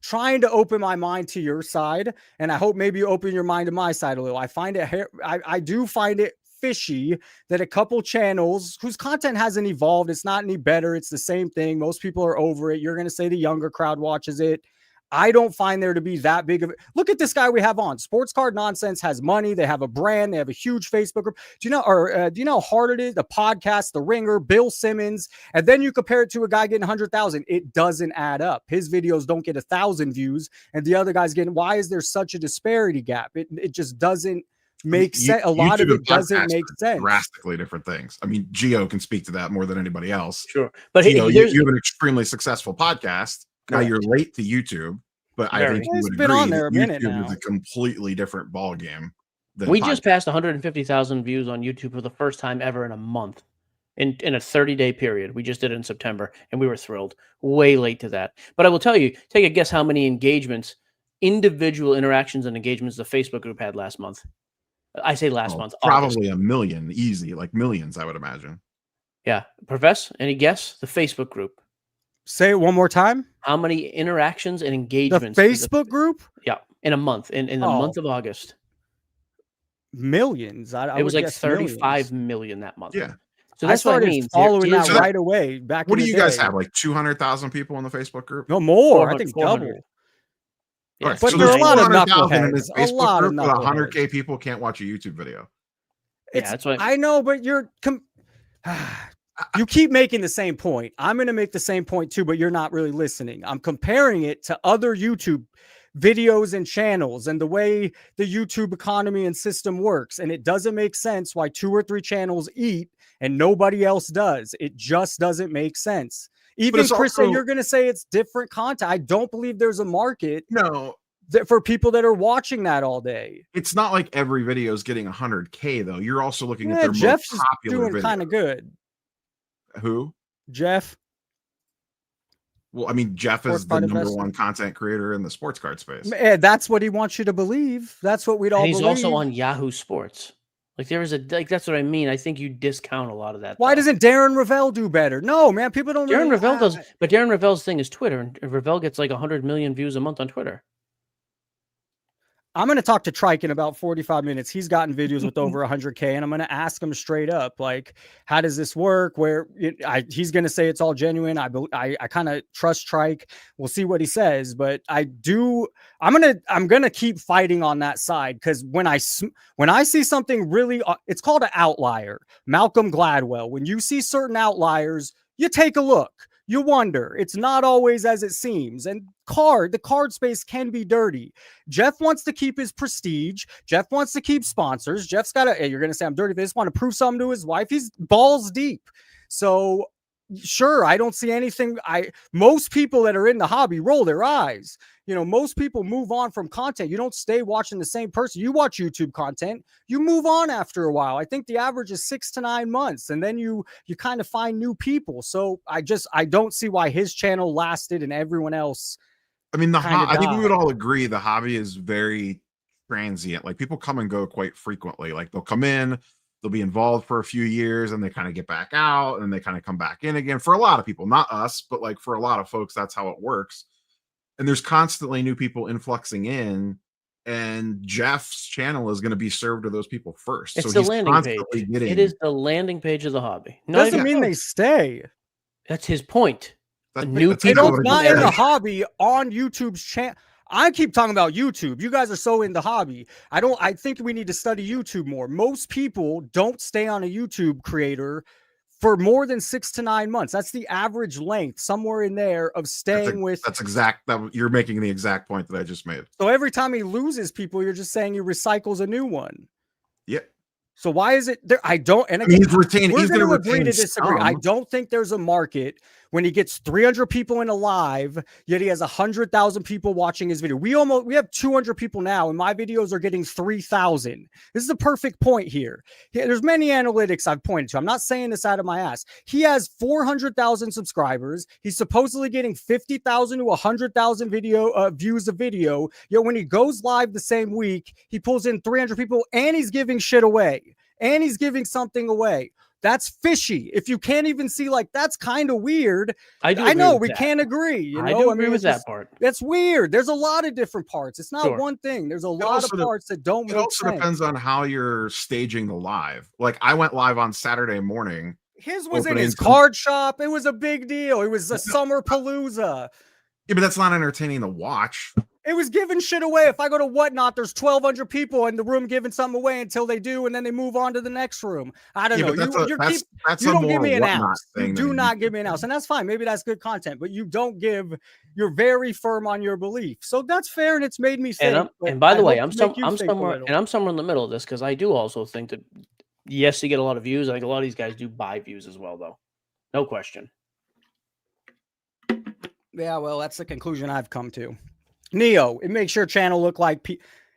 trying to open my mind to your side, and I hope maybe you open your mind to my side a little. I do find it fishy that a couple channels whose content hasn't evolved, it's not any better, it's the same thing. Most people are over it. You're going to say the younger crowd watches it. I don't find there to be that big of it. Look at this guy we have on. Sports Card Nonsense has money. They have a brand. They have a huge Facebook group. Do you know how hard it is? The podcast, The Ringer, Bill Simmons, and then you compare it to a guy getting 100,000. It doesn't add up. His videos don't get 1,000 views, and the other guy's getting. Why is there such a disparity gap? It just doesn't make sense. A lot of it doesn't make sense. Drastically different things. I mean, Gio can speak to that more than anybody else. Sure, but Gio, you have an extremely successful podcast. Now you're late to YouTube, but I think you would agree on there a minute YouTube now. is a completely different ball game. We just passed 150,000 views on YouTube for the first time ever in a month, in a 30-day period. We just did it in September, and we were thrilled. Way late to that, but I will tell you. Take a guess how many engagements, individual interactions, and engagements the Facebook group had last month. I say last month. Probably August. 1 million, easy, like millions, I would imagine. Yeah, Profess, any guess? The Facebook group. Say it one more time. How many interactions and engagements? The Facebook group? Yeah, in a month, in the month of August. Millions. It was like 35 million that month. Yeah. So that's what I mean. Following that right away. Back. What do you guys have? Like 200,000 people in the Facebook group? No more. I think double. Yeah, right. But so there's a lot of knuckleheads. In this Facebook group, but 100K people can't watch a YouTube video. That's what I know, but you're. You keep making the same point. I'm going to make the same point too, but you're not really listening. I'm comparing it to other YouTube videos and channels and the way the YouTube economy and system works. And it doesn't make sense why 2 or 3 channels eat and nobody else does. It just doesn't make sense. Even Chris, you're going to say it's different content. I don't believe there's a market. No. For people that are watching that all day. It's not like every video is getting 100K though. You're also looking at their Jeff's most popular doing kind of good. Who? Jeff. Well, I mean, Jeff Sports is the card number investor. one content creator in the sports card space. That's what he wants you to believe. That's what we'd all And he's believe. also on Yahoo Sports. Like there is that's what I mean. I think you discount a lot of that. Why though. doesn't Darren Ravel do better? No, man, people don't. Darren really, Ravel does, but Darren Ravel's thing is Twitter, and Ravel gets like 100 million views a month on Twitter. I'm going to talk to Trike in about 45 minutes. He's gotten videos with over 100K, and I'm going to ask him straight up, like, how does this work? He's going to say it's all genuine. I kind of trust Trike. We'll see what he says, but I'm going to keep fighting on that side, because when I see something really, it's called an outlier. Malcolm Gladwell. When you see certain outliers, you take a look. You wonder. It's not always as it seems. And the card space can be dirty. Jeff wants to keep his prestige. Jeff wants to keep sponsors. Jeff's got to, you're going to say I'm dirty. They just want to prove something to his wife. He's balls deep. So sure, I don't see anything. Most people that are in the hobby roll their eyes. Most people move on from content. You don't stay watching the same person. You watch YouTube content, you move on after a while. I think the average is 6 to 9 months, and then you kind of find new people. So I don't see why his channel lasted and everyone else. I mean, I think we would all agree the hobby is very transient. Like, people come and go quite frequently. Like, they'll come in, they'll be involved for a few years, and they kind of get back out, and they kind of come back in again. For a lot of people, not us, but like for a lot of folks, that's how it works. And there's constantly new people influxing in, and Jeff's channel is going to be served to those people first. It's so the he's landing page. It is the landing page of the hobby. Doesn't mean they stay. That's his point. They don't not in the hobby on YouTube's channel. I keep talking about YouTube. You guys are so in the hobby. I think we need to study YouTube more. Most people don't stay on a YouTube creator for more than 6 to 9 months. That's the average length, somewhere in there, of staying with. You're making the exact point that I just made. So every time he loses people, you're just saying he recycles a new one. Yep. So why is it there? I don't. And again, he's retaining. We're going to agree to disagree. I don't think there's a market when he gets 300 people in a live, yet he has 100,000 people watching his video. We have 200 people now, and my videos are getting 3,000. This is the perfect point here. There's many analytics I've pointed to. I'm not saying this out of my ass. He has 400,000 subscribers. He's supposedly getting 50,000 to 100,000 views of video. Yet when he goes live the same week, he pulls in 300 people, and he's giving shit away. And he's giving something away. That's fishy. If you can't even see, like, that's kind of weird. I know we can't agree. I do agree with that part. That's weird. There's a lot of different parts. It's not one thing. There's a lot of parts that don't make sense. It also depends on how you're staging the live. Like, I went live on Saturday morning. His was in his card shop. It was a big deal. It was a summer palooza. Yeah, but that's not entertaining to watch. It was giving shit away. If I go to Whatnot, there's 1,200 people in the room giving something away until they do, and then they move on to the next room. I don't know. You don't give me an ounce. You do not give me an ounce, and that's fine. Maybe that's good content, but you don't give. You're very firm on your belief, so that's fair, and it's made me think. And by the way, I'm somewhere in the middle of this, because I do also think that yes, you get a lot of views. I think a lot of these guys do buy views as well, though. No question. Yeah, well, that's the conclusion I've come to. Neo, it makes your channel look like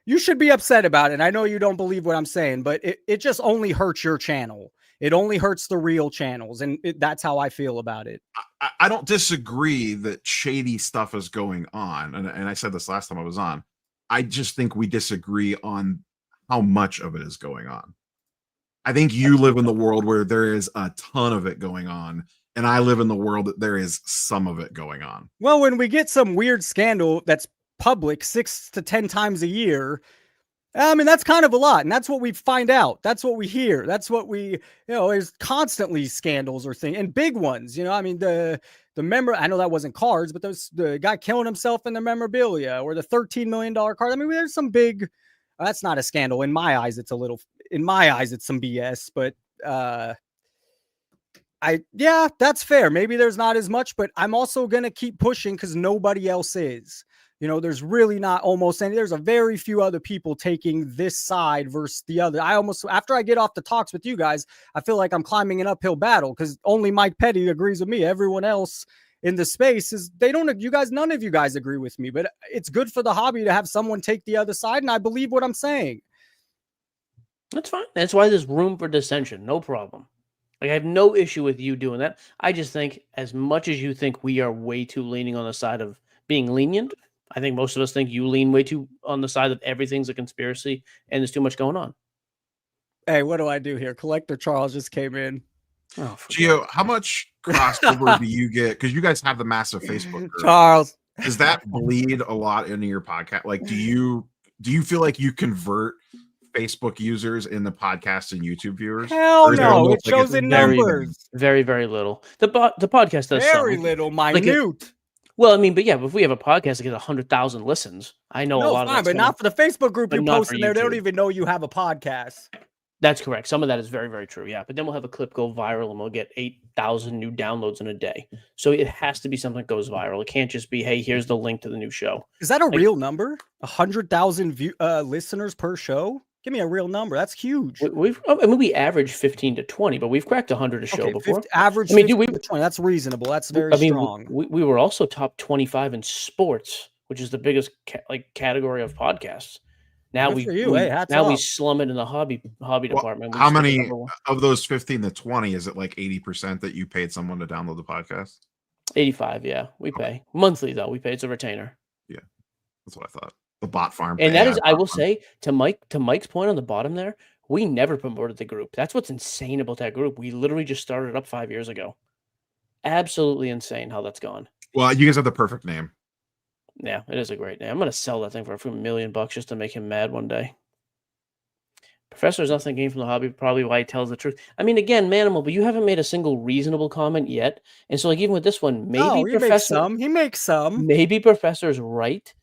you should be upset about it. I know you don't believe what I'm saying, but it just only hurts your channel. It only hurts the real channels, and that's how I feel about it. I don't disagree that shady stuff is going on, and I said this last time I was on. I just think we disagree on how much of it is going on. I think you live in the world where there is a ton of it going on, and I live in the world that there is some of it going on. Well, when we get some weird scandal that's public 6 to 10 times a year, I mean, that's kind of a lot. And that's what we find out. That's what we hear. That's what there's constantly scandals or things, and big ones. I mean, the I know that wasn't cards, but the guy killing himself in the memorabilia, or the $13 million card. I mean, there's some big, that's not a scandal. In my eyes, it's some BS, but that's fair. Maybe there's not as much, but I'm also going to keep pushing because nobody else is. There's really not almost any. There's a very few other people taking this side versus the other. After I get off the talks with you guys, I feel like I'm climbing an uphill battle because only Mike Petty agrees with me. Everyone else in the space none of you guys agree with me, but it's good for the hobby to have someone take the other side. And I believe what I'm saying. That's fine. That's why there's room for dissension. No problem. Like, I have no issue with you doing that. I just think as much as you think we are way too leaning on the side of being lenient, I think most of us think you lean way too on the side that everything's a conspiracy and there's too much going on. Hey, what do I do here? Collector Charles just came in. Oh, for Gio, God's how sake. much crossover do you get? Because you guys have the massive Facebook group. Charles. Does that bleed a lot into your podcast? Like, do you feel like you convert Facebook users into podcast and YouTube viewers? Hell Or is there no, almost it like a shows in very- numbers. Very, very little. The podcast does Very some. little, Like minute. Well, I mean, but yeah, if we have a podcast that gets 100,000 listens, I know a No, lot of fine, that's but coming- not for the Facebook group but you not post for in there. They don't YouTube. even know you have a podcast. That's correct. Some of that is very, very true. Yeah. But then we'll have a clip go viral and we'll get 8,000 new downloads in a day. So it has to be something that goes viral. It can't just be, hey, here's the link to the new show. Is that a real number? 100,000 listeners per show? Give me a real number. That's huge. We average 15 to 20, but we've cracked 100 a show Okay, before. average. I mean, dude, 15 to 20. That's reasonable. That's very I mean, strong. we were also top 25 in sports, which is the biggest category of podcasts. Now Good we, for you. we Hey, hats now we off. slum it in the hobby Well, department. We how stick at many number one. of those 15 to 20 is it like 80% that you paid someone to download the podcast? 85, yeah. We pay. Monthly though. We pay. It's a retainer. That's what I thought. The bot farm. And that AI is, I bot will farm. say, to Mike's point on the bottom there, we never promoted the group. That's what's insane about that group. We literally just started up 5 years ago. Absolutely insane how that's gone. Well, you guys have the perfect name. Yeah, it is a great name. I'm gonna sell that thing for $1 million just to make him mad one day. Professor is nothing gained from the hobby, probably why he tells the truth. I mean, again, Manimal, but you haven't made a single reasonable comment yet. And so, like, even with this one, maybe No, he makes Professor, some. He makes some. maybe Professor's right,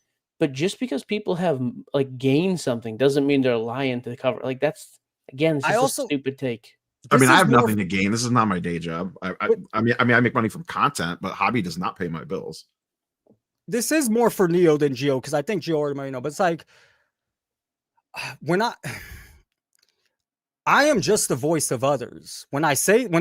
but just because people have like gained something doesn't mean they're lying to cover. Like, that's again, it's I just also- a stupid take. I mean, This I is have more nothing to gain. This is not my day job. I mean, I make money from content, but hobby does not pay my bills. This is more for Neo than Geo because I think Geo already might know, but it's like we're not. I am just the voice of others. When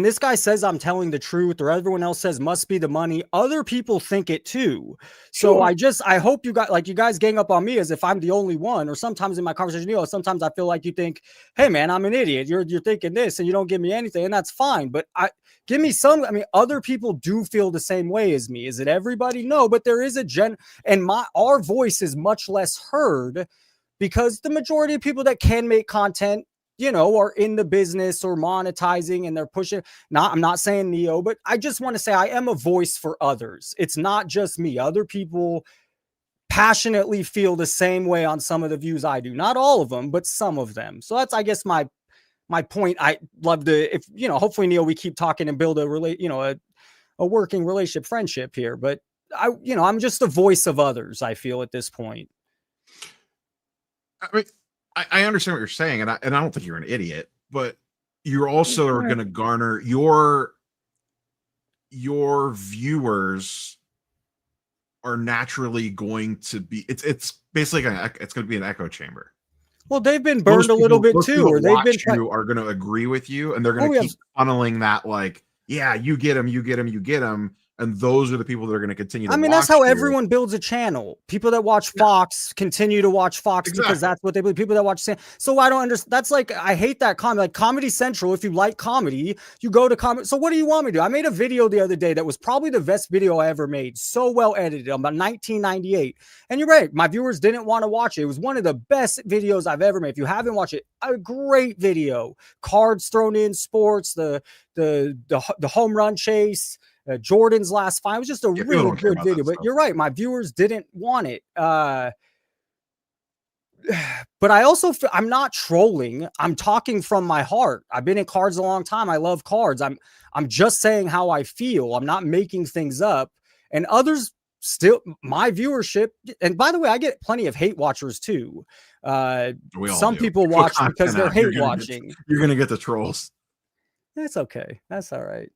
this guy says I'm telling the truth, or everyone else says must be the money, other people think it too. So Sure. I hope you guys gang up on me as if I'm the only one. Or sometimes in my conversation, sometimes I feel like you think, hey man, I'm an idiot. You're thinking this and you don't give me anything, and that's fine. But give me some. I mean, other people do feel the same way as me. Is it everybody? No, but there is and our voice is much less heard because the majority of people that can make content, are in the business or monetizing and they're pushing. I'm not saying Neo, but I just want to say I am a voice for others. It's not just me. Other people passionately feel the same way on some of the views I do. Not all of them, but some of them. So that's, I guess, my point. I love hopefully Neo, we keep talking and build a working relationship, friendship here. But I'm just a voice of others, I feel at this point. I mean, I understand what you're saying, and I don't think you're an idiot, but you're also are going to garner your viewers are naturally going to be. It's basically it's going to be an echo chamber. Well, they've been burned a little bit too, or they've been are going to agree with you, and they're going to keep funneling that like, yeah, you get them, you get them, you get them. And those are the people that are going to continue to that's how you. everyone builds a channel. People that watch Fox continue to watch Fox because that's what they believe. People that watch so I don't understand. That's like, I hate that comment. Like Comedy Central, if you like comedy, you go to comedy. So what do you want me to do? I made a video the other day that was probably the best video I ever made. So well edited, about 1998. And you're right, my viewers didn't want to watch it. It was one of the best videos I've ever made. If you haven't watched it, a great video. Cards thrown in, sports, the home run chase. Jordan's last fight. It was just a really good video, but you're right. My viewers didn't want it. But I also, I'm not trolling. I'm talking from my heart. I've been in cards a long time. I love cards. I'm just saying how I feel. I'm not making things up. And others still, my viewership. And by the way, I get plenty of hate watchers too. Some people watch because they're hate watching. You're going to get the trolls. That's okay. That's all right.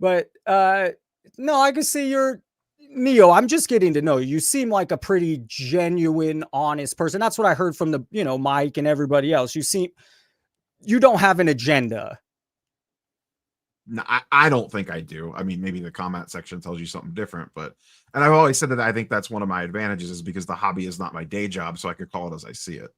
But no, I can see you're Neo. I'm just getting to know you. You seem like a pretty genuine, honest person. That's what I heard from the, Mike and everybody else. You don't have an agenda. No, I don't think I do. I mean, maybe the comment section tells you something different, and I've always said that I think that's one of my advantages is because the hobby is not my day job, so I could call it as I see it.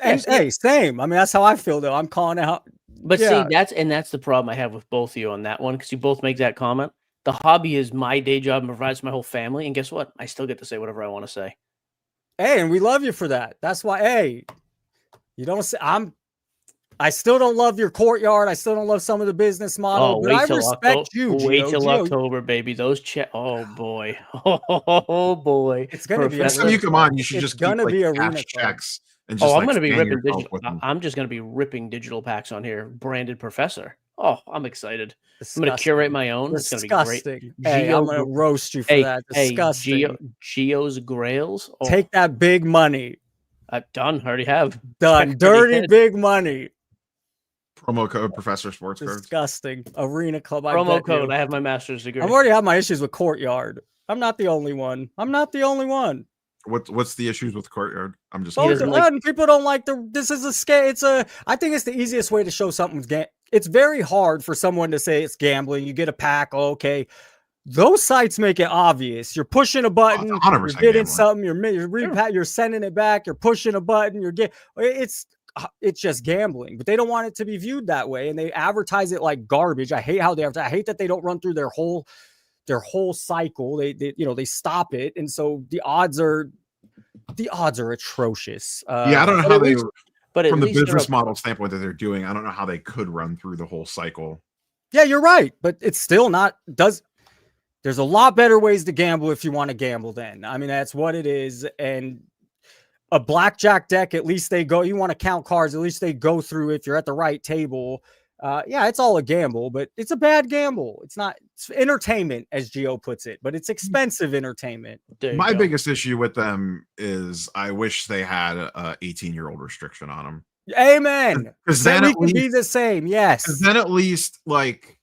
And hey, same. I mean, that's how I feel though. I'm calling out But Yeah. see, that's the problem I have with both of you on that one, because you both make that comment. The hobby is my day job and provides my whole family, and guess what? I still get to say whatever I want to say. Hey, and we love you for that. That's why, hey, you don't say I still don't love your courtyard. I still don't love some of the business model, Oh, but I wait till respect you, wait Gio. till Gio, October, baby. Those oh boy, oh boy. it's gonna be. Next time you come on, you should It's just keep gonna like be cash Arena Club. checks and just I'm like gonna be fan ripping yourself digital. with them. I'm just gonna be ripping digital packs on here, branded Professor. Oh, I'm excited. I'm Disgusting. gonna curate my own. It's gonna be great. Disgusting. Hey, I'm gonna roast you for that. Disgusting. Geo's Grails. Oh, Take that big money. done. Already have. Done. Check Dirty already big money. Promo code Professor Sports Cards. Disgusting. Arena Club. Promo code. I have my master's degree. I've already had my issues with Courtyard. I'm not the only one. What's the issues with Courtyard? I'm just He doesn't like- People don't like this is a scale. I think it's the easiest way to show something's it's very hard for someone to say it's gambling. You get a pack, okay. Those sites make it obvious. You're pushing a button, you're 100% getting gambling. something, you're sending it back, you're pushing a button, it's just gambling, but they don't want it to be viewed that way, and they advertise it like garbage. I hate how they advertise. I hate that they don't run through their whole cycle. They stop it, and so the odds are atrocious. I don't know how they, but from the least they're business up- model standpoint that they're doing, I don't know how they could run through the whole cycle. Yeah, you're right, but it's still not there's a lot better ways to gamble if you want to gamble then. I mean, that's what it is. And a blackjack deck, at least you want to count cards, at least they go through if you're at the right table. Yeah, it's all a gamble, but it's a bad gamble. It's entertainment, as Gio puts it, but it's expensive entertainment. There you My go. biggest issue with them is I wish they had a 18-year-old restriction on them. Amen. Because Then then we at can be least, the same. Yes. then at least like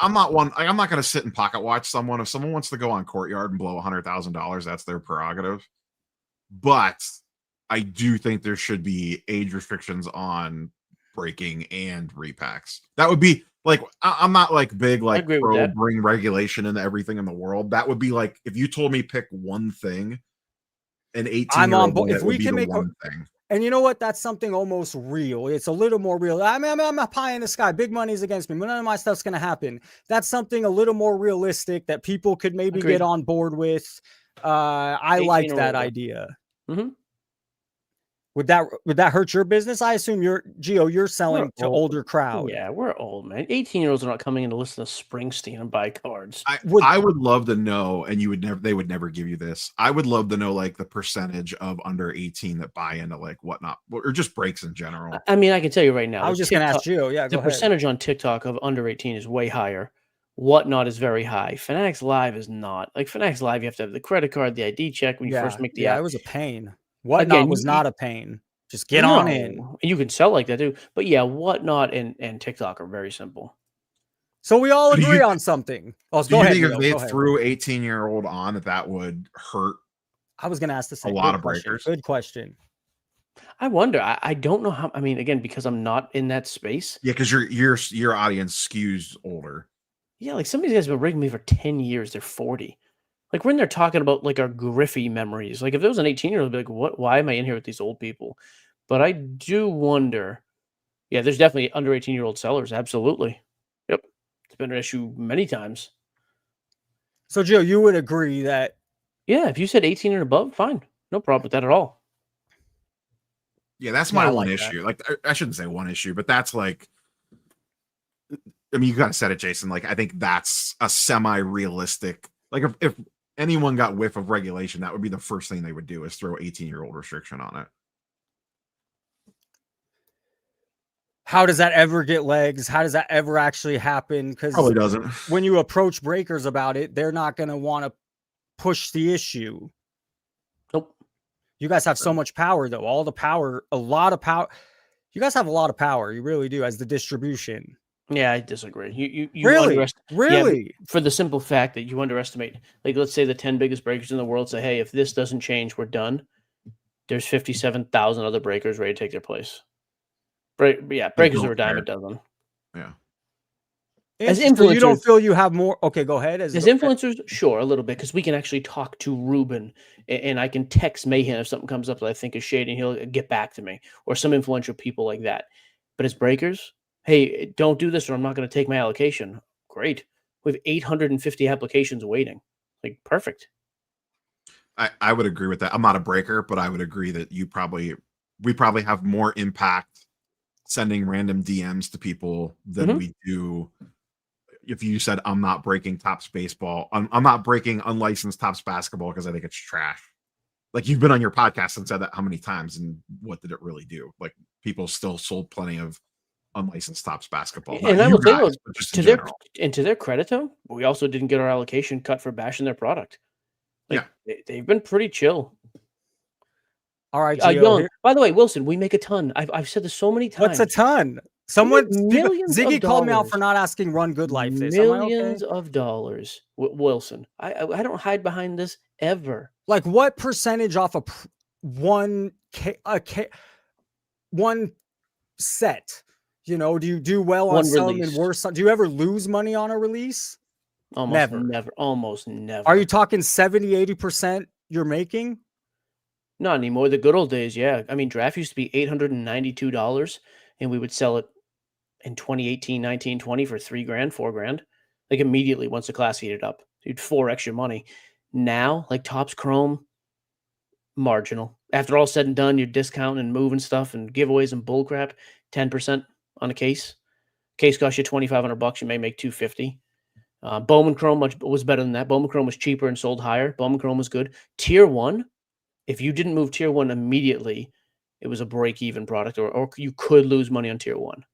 I'm not going to sit and pocket watch someone. If someone wants to go on Courtyard and blow $100,000, that's their prerogative. But I do think there should be age restrictions on breaking and repacks. That would be like, I'm not like big like agree with pro that. bring regulation into everything in the world. That would be like if you told me pick one thing, an 18-year-old I'm on board. boy, If it would we be can the make one thing. And you know what? That's something almost real. It's a little more real. I mean, I'm a pie in the sky. Big money's against me. None of my stuff's going to happen. That's something a little more realistic that people could maybe Agreed. get on board with. I 18 like or that older. idea. Mhm. Would that hurt your business? I assume you're selling to old. older crowd. Yeah, we're old, man. 18-year-olds are not coming in to listen to Springsteen and buy cards. I would love to know, and they would never give you this. I would love to know like the percentage of under 18 that buy into like whatnot, or just breaks in general. I mean, I can tell you right now. I was just going to ask Gio. Yeah, the go ahead. percentage on TikTok of under 18 is way higher. Whatnot is very high. Fanatics Live is not. Like Fanatics Live, you have to have the credit card, the ID check when you first make the app. it was a pain. Whatnot was not a pain. Just get on in. And you can sell like that too. But yeah, Whatnot and TikTok are very simple. So we all Do you- agree on something. Oh, Do go you ahead. think Gio, if they go ahead. threw 18-year-old on, that would hurt? I was going to ask the same. lot Good of question. breakers. Good question. I wonder. I don't know how. I mean, again, because I'm not in that space. Yeah, because your audience skews older. Yeah, like some of these guys have been rigging me for 10 years. They're 40. Like we're in there talking about like our Griffey memories. Like if there was an 18-year-old, I'd be like, what? Why am I in here with these old people? But I do wonder. Yeah, there's definitely under 18-year-old sellers. Absolutely. Yep. It's been an issue many times. So, Gio, you would agree that Yeah, if you said 18 and above, fine. No problem with that at all. Yeah, that's Yeah, my I one like that. issue. Like I shouldn't say one issue, but that's like, I mean, you gotta said it, Jason. Like I think that's a semi-realistic. Like if anyone got whiff of regulation, that would be the first thing they would do is throw 18-year-old restriction on it. how does that ever get legs? How does that ever actually happen? Because Probably doesn't. when you approach breakers about it, they're not going to want to push the issue. Nope. You guys have so much power, though. All the power, a lot of power. You guys have a lot of power. You really do, as the distribution. Yeah, I disagree. You Really? underestimate. Really? For the simple fact that you underestimate, like let's say the 10 biggest breakers in the world say, hey, if this doesn't change, we're done. There's 57,000 other breakers ready to take their place. Breakers are a dime a dozen. Yeah. As So you don't influencers- feel you have more. Okay, go ahead. As influencers, sure, a little bit, because we can actually talk to Ruben and I can text Mayhem if something comes up that I think is shady and he'll get back to me, or some influential people like that. But as breakers, hey, don't do this or I'm not going to take my allocation. Great. We have 850 applications waiting. Like, perfect. I would agree with that. I'm not a breaker, but I would agree that we probably have more impact sending random DMs to people than we do if you said I'm not breaking Topps baseball. I'm not breaking unlicensed Topps basketball because I think it's trash. Like, you've been on your podcast and said that how many times, and what did it really do? Like, people still sold plenty of unlicensed Topps basketball. And I Not will you say, guys, but just in to general. their credit, though, we also didn't get our allocation cut for bashing their product. Like, they've been pretty chill. All right, Gio, Young, by the way, Wilson, we make a ton. I've said this so many times. what's a ton? Someone, millions of Ziggy called me out dollars. for not asking Run Good Life this. Millions of dollars, Wilson. I don't hide behind this ever. Like, what percentage off of one set? You know, do you do well on One some release. and worse? Do you ever lose money on a release? Almost never. Are you talking 70-80% you're making? Not anymore. The good old days, yeah. I mean, draft used to be $892, and we would sell it in 2018, 19, 20 for $3,000, $4,000, like immediately once the class heated up. You'd 4x your money. Now, like Topps Chrome, marginal. After all said and done, you're discounting and moving stuff and giveaways and bullcrap, 10% on a case. Case costs you $2,500. You may make $250. Bowman Chrome was better than that. Bowman Chrome was cheaper and sold higher. Bowman Chrome was good. Tier 1, if you didn't move Tier 1 immediately, it was a break-even product, or you could lose money on Tier 1.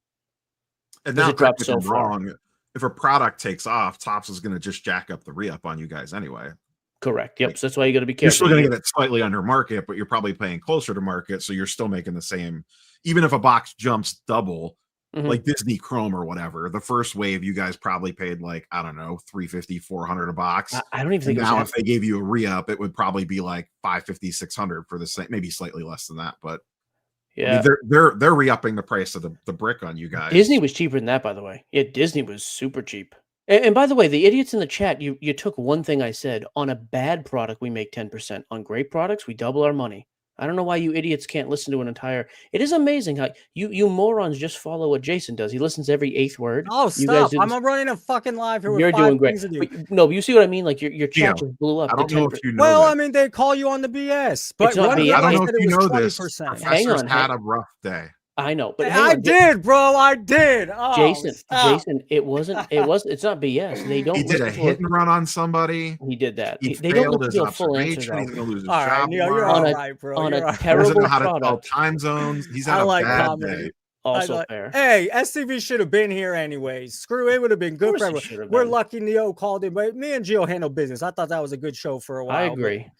And now, it dropped if so I'm far. wrong, if a product takes off, Topps is going to just jack up the re-up on you guys anyway. Correct. Yep. So that's why you got to be careful. You're still going to get it slightly under market, but you're probably paying closer to market, so you're still making the same. Even if a box jumps double, like Disney Chrome or whatever, the first wave you guys probably paid like, I don't know, $350, $400 a box. I don't even think now if they gave you a re-up, it would probably be like $550, $600 for the same, maybe slightly less than that. But yeah, I mean, they're re-upping the price of the brick on you guys. Disney was cheaper than that, by the way. Yeah, Disney was super cheap. And by the way, the idiots in the chat, you took one thing I said. On a bad product, we make 10%. On great products, we double our money. I don't know why you idiots can't listen to an entire. It is amazing how you morons just follow what Jason does. He listens to every 8th word. Oh, stop! I'm running a fucking live here. You're with doing great. Do. But, no, you see what I mean? Like your chat just blew up. I don't know if you know. Well, this. I mean, they call you on the BS, but it's not BS. I don't know if you know this. 20%. Professors had a rough day. I know, but I did, bro. I did. Oh, Jason, stop. Jason, it's not BS. They don't. He did a hit and run on somebody. He did that. They don't his do a full answer. He's going to lose his all right, job. Neil, you're all right, bro. On you're a terrible doesn't know how to product. tell time zones. He's had a bad day. Also fair. Hey, SCV should have been here anyways. Screw it, would have been good for everyone. We're lucky Neo called in, but me and Gio handled business. I thought that was a good show for a while. I agree.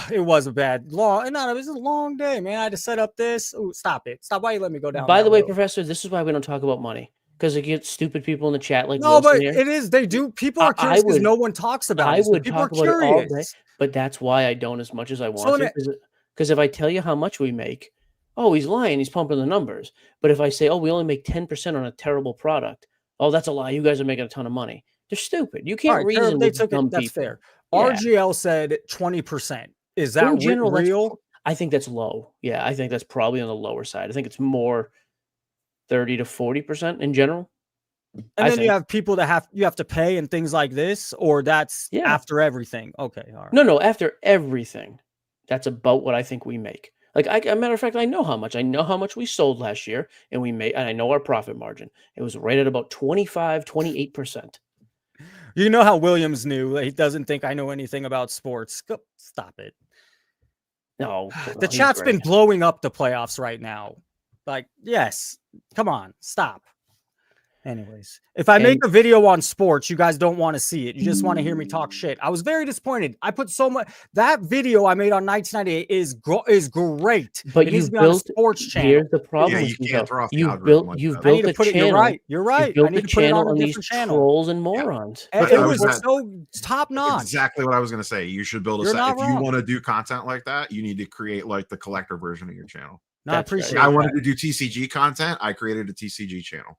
It was a bad long. No, it was a long day, man. I had to set up this. Ooh, stop it! Stop! Why you let me go down? By the way, Professor, this is why we don't talk about money, because it gets stupid people in the chat like no, Wilson but here. it is. They do. People are curious because no one talks about it. I would people talk are about curious. it all day, but that's why I don't as much as I want to. Because if I tell you how much we make, oh, he's lying. He's pumping the numbers. But if I say, oh, we only make 10% on a terrible product, oh, that's a lie. You guys are making a ton of money. They're stupid. You can't reason with dumb That's people. fair. Yeah. RGL said 20%. Is that in general real? I think that's low. Yeah, I think that's probably on the lower side. I think it's more 30 to 40% in general. And then you have people that you have to pay and things like this, or that's after everything. Okay, all right. No, after everything. That's about what I think we make. Like, a matter of fact, I know how much. I know how much we sold last year, and I know our profit margin. It was right at about 25, 28%. You know how Williams knew. He doesn't think I know anything about sports. Stop it. No. The chat's been blowing up the playoffs right now. Like, yes. Come on. Stop. Anyways, if I make a video on sports, you guys don't want to see it. You just want to hear me talk shit. I was very disappointed. I put so much. That video I made on 1998 is great. But you built a sports channel. Here's the problem. Yeah, you can't throw off the you've built a channel. You're right. You're right. You built the channel on these trolls and morons. Yeah. It was so top notch. Exactly what I was going to say. You should build a set. If you want to do content like that, you need to create like the collector version of your channel. No, I appreciate it. I wanted to do TCG content. I created a TCG channel.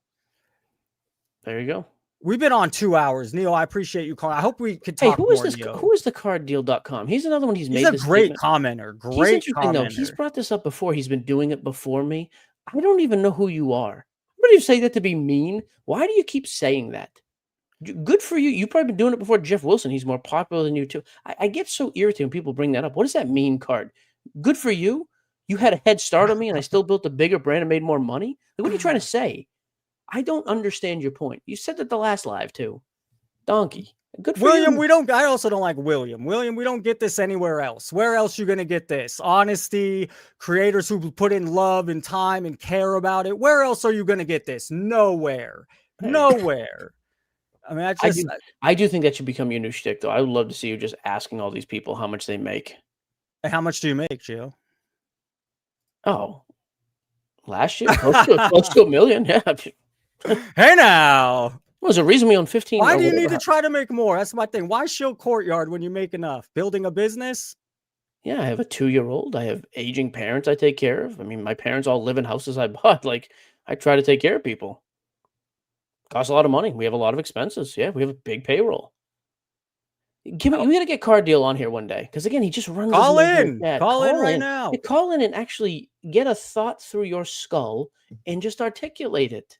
There you go. We've been on 2 hours. Neil, I appreciate you calling. I hope we could talk. Hey, who is this? Who is the carddeal.com? He's another one. He's made a great commenter. Great commenter. Though. He's brought this up before. He's been doing it before me. I don't even know who you are. What do you say that to be mean? Why do you keep saying that? Good for you. You've probably been doing it before Jeff Wilson. He's more popular than you too. I get so irritated when people bring that up. What does that mean, Card? Good for you. You had a head start on me, and I still built a bigger brand and made more money. Like, what are you trying to say? I don't understand your point. You said that the last live too. Donkey. Good for William, you. I also don't like William. William, we don't get this anywhere else. Where else you gonna get this? Honesty, creators who put in love and time and care about it. Where else are you gonna get this? Nowhere. Hey. Nowhere. I mean, I do think that should become your new shtick, though. I would love to see you just asking all these people how much they make. How much do you make, Gio? Oh, last year close to $1 million. Yeah. Hey now. Was a reason we own 15. Why do you need to try to make more? That's my thing. Why shill Courtyard when you make enough? Building a business? Yeah, I have a 2-year-old. I have aging parents I take care of. I mean, my parents all live in houses I bought. Like, I try to take care of people. Costs a lot of money. We have a lot of expenses. Yeah, we have a big payroll. We got to get Car Deal on here one day. Because, again, he just runs. Call in. Call in right now. Call in and actually get a thought through your skull and just articulate it.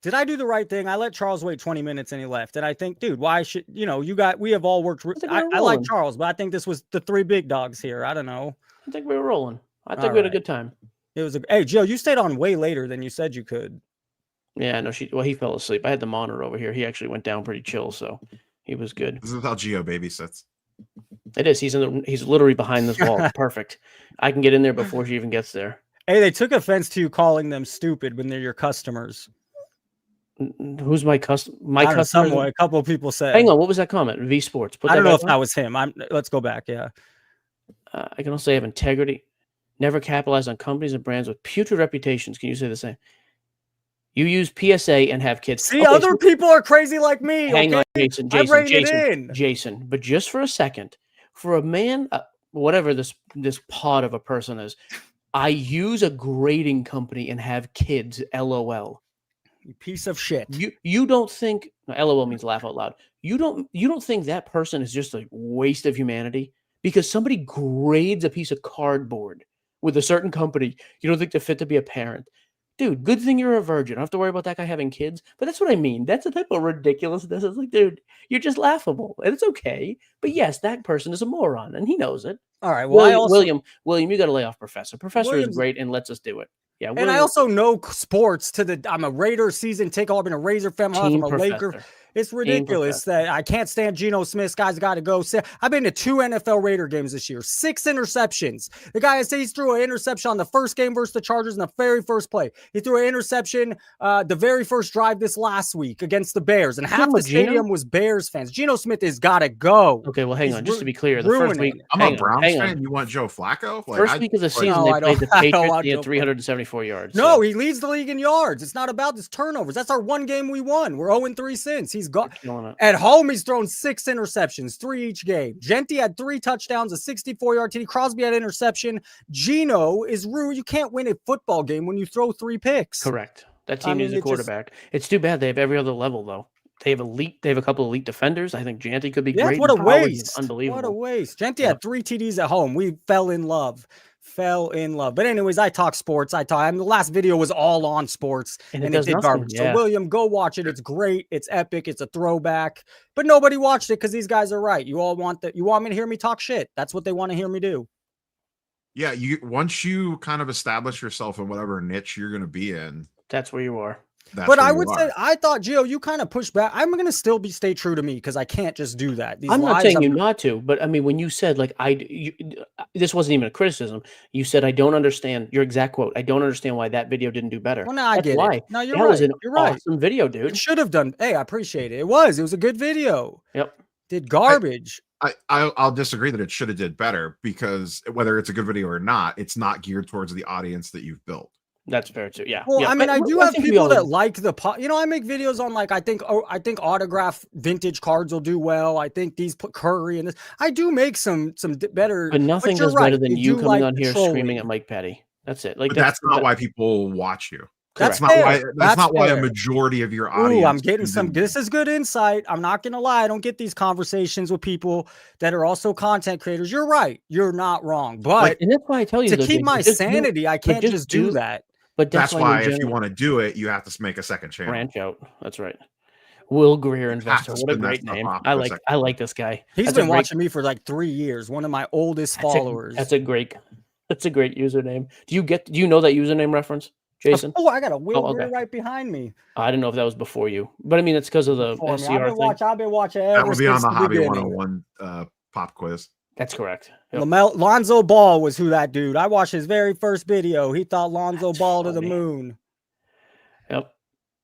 Did I do the right thing? I let Charles wait 20 minutes and he left. And I think, dude, why should, we have all worked. I like Charles, but I think this was the 3 big dogs here. I don't know. I think we were rolling. I think we had a good time. Hey, Joe, you stayed on way later than you said you could. Yeah, no, he fell asleep. I had the monitor over here. He actually went down pretty chill, so he was good. This is how Gio babysits. It is. He's literally behind this wall. Perfect. I can get in there before she even gets there. Hey, they took offense to you calling them stupid when they're your customers. Who's my customer? My customer. A couple of people said. Hang on, what was that comment? V Sports. I don't know if that was him. Let's go back. Yeah. I can also have integrity. Never capitalize on companies and brands with putrid reputations. Can you say the same? You use PSA and have kids. See, other people are crazy like me. Hang on, Jason. But just for a second, for a man, whatever this pod of a person is, I use a grading company and have kids. LOL. You piece of shit. You don't think LOL means laugh out loud. You don't think that person is just a waste of humanity because somebody grades a piece of cardboard with a certain company. You don't think they're fit to be a parent. Dude, good thing you're a virgin. I don't have to worry about that guy having kids. But that's what I mean. That's the type of ridiculousness. It's like, dude, you're just laughable. And it's okay. But yes, that person is a moron, and he knows it. All right. Well, William, you got to lay off Professor. Professor is great and lets us do it. Yeah. And I also know sports I'm a Raider season ticket. I've been a Razor fan. I'm a Laker. It's ridiculous that I can't stand Geno Smith. Guys got to go. I've been to 2 NFL Raider games this year, 6 interceptions. The guy says he threw an interception on the first game versus the Chargers in the very first play. He threw an interception the very first drive this last week against the Bears, and half the stadium was Bears fans. Geno Smith has got to go. Okay, well, hang on. Just to be clear, the first week, I'm a Browns fan. You want Joe Flacco? First week of the season, they played the Patriots. He had 374 yards. No, he leads the league in yards. It's not about his turnovers. That's our one game we won. We're 0-3 since. He's got. At home, he's thrown 6 interceptions, 3 each game. Genti had 3 touchdowns, a 64-yard TD. Crosby had interception. Geno is rude. You can't win a football game when you throw 3 picks. Correct. That team needs a quarterback. It's too bad they have every other level, though. They have a couple elite defenders. I think Genti could be great. What a waste. Unbelievable. What a waste. Genti had 3 TDs at home. We fell in love. But anyways, I talk sports. The last video was all on sports and it did garbage. Yeah. So William, go watch it. It's great. It's epic. It's a throwback, but nobody watched it because these guys are right. You all want that. You want me to hear me talk shit. That's what they want to hear me do. Yeah. Once you kind of establish yourself in whatever niche you're going to be in, that's where you are. But I would say, I thought, Gio, you kind of pushed back. I'm going to still stay true to me because I can't just do that. I'm not saying you not to, but I mean, when you said this wasn't even a criticism. You said, I don't understand your exact quote. I don't understand why that video didn't do better. Well, no, I get it. No, you're right. That was an awesome video, dude. It should have done. Hey, I appreciate it. It was a good video. Yep. Did garbage. I'll disagree that it should have did better because whether it's a good video or not, it's not geared towards the audience that you've built. That's fair too. Yeah. Well, I mean, I do have people that like the pot. I make videos on I think autograph vintage cards will do well. I think these put Curry and this. I do make some better. But nothing is better than you coming on here screaming at Mike Petty. That's it. That's not why people watch you. That's not why. That's not why a majority of your audience. I'm getting some. This is good insight. I'm not gonna lie. I don't get these conversations with people that are also content creators. You're right. You're not wrong. But and that's why I tell you to keep my sanity, I can't just do that. But That's in why if you general, want to do it, you have to make a second channel. branch out. That's right. Will Greer You investor. have to What a spin that great stuff name. off I for a like second. this guy. He's That's a been great- watching me for like 3 years. One of my oldest followers. That's a great username. Do you know that username reference, Jason? Oh, I got a Will Oh, Greer okay. right behind me. I didn't know if that was before you, but I mean it's because of the For me. SCR thing. I've been watching That ever would be on since the the Hobby beginning. 101 pop quiz. That's correct. Yep. Lonzo Ball was who that dude. I watched his very first video. He thought Lonzo That's Ball to the funny. moon. Yep,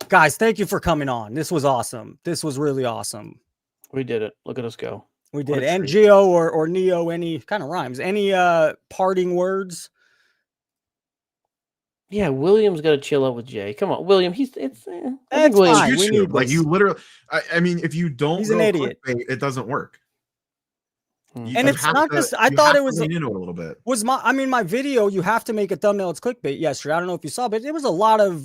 Guys, thank you for coming on. This was awesome. This was really awesome. we did it. Look at us go. We What did. a And treat. Gio or Neo, any kind of rhymes. Any parting words? Yeah, William's got to chill out with Jay. Come on, William. I think That's William. fine. We YouTube. need Like this. you literally, I mean, if you don't He's go an idiot. clickbait, it doesn't work. Hmm. You And it's have not to- just- I you thought have it to was- lean into it a little bit. My video, you have to make a thumbnail. It's clickbait yesterday. I don't know if you saw, but there was a lot of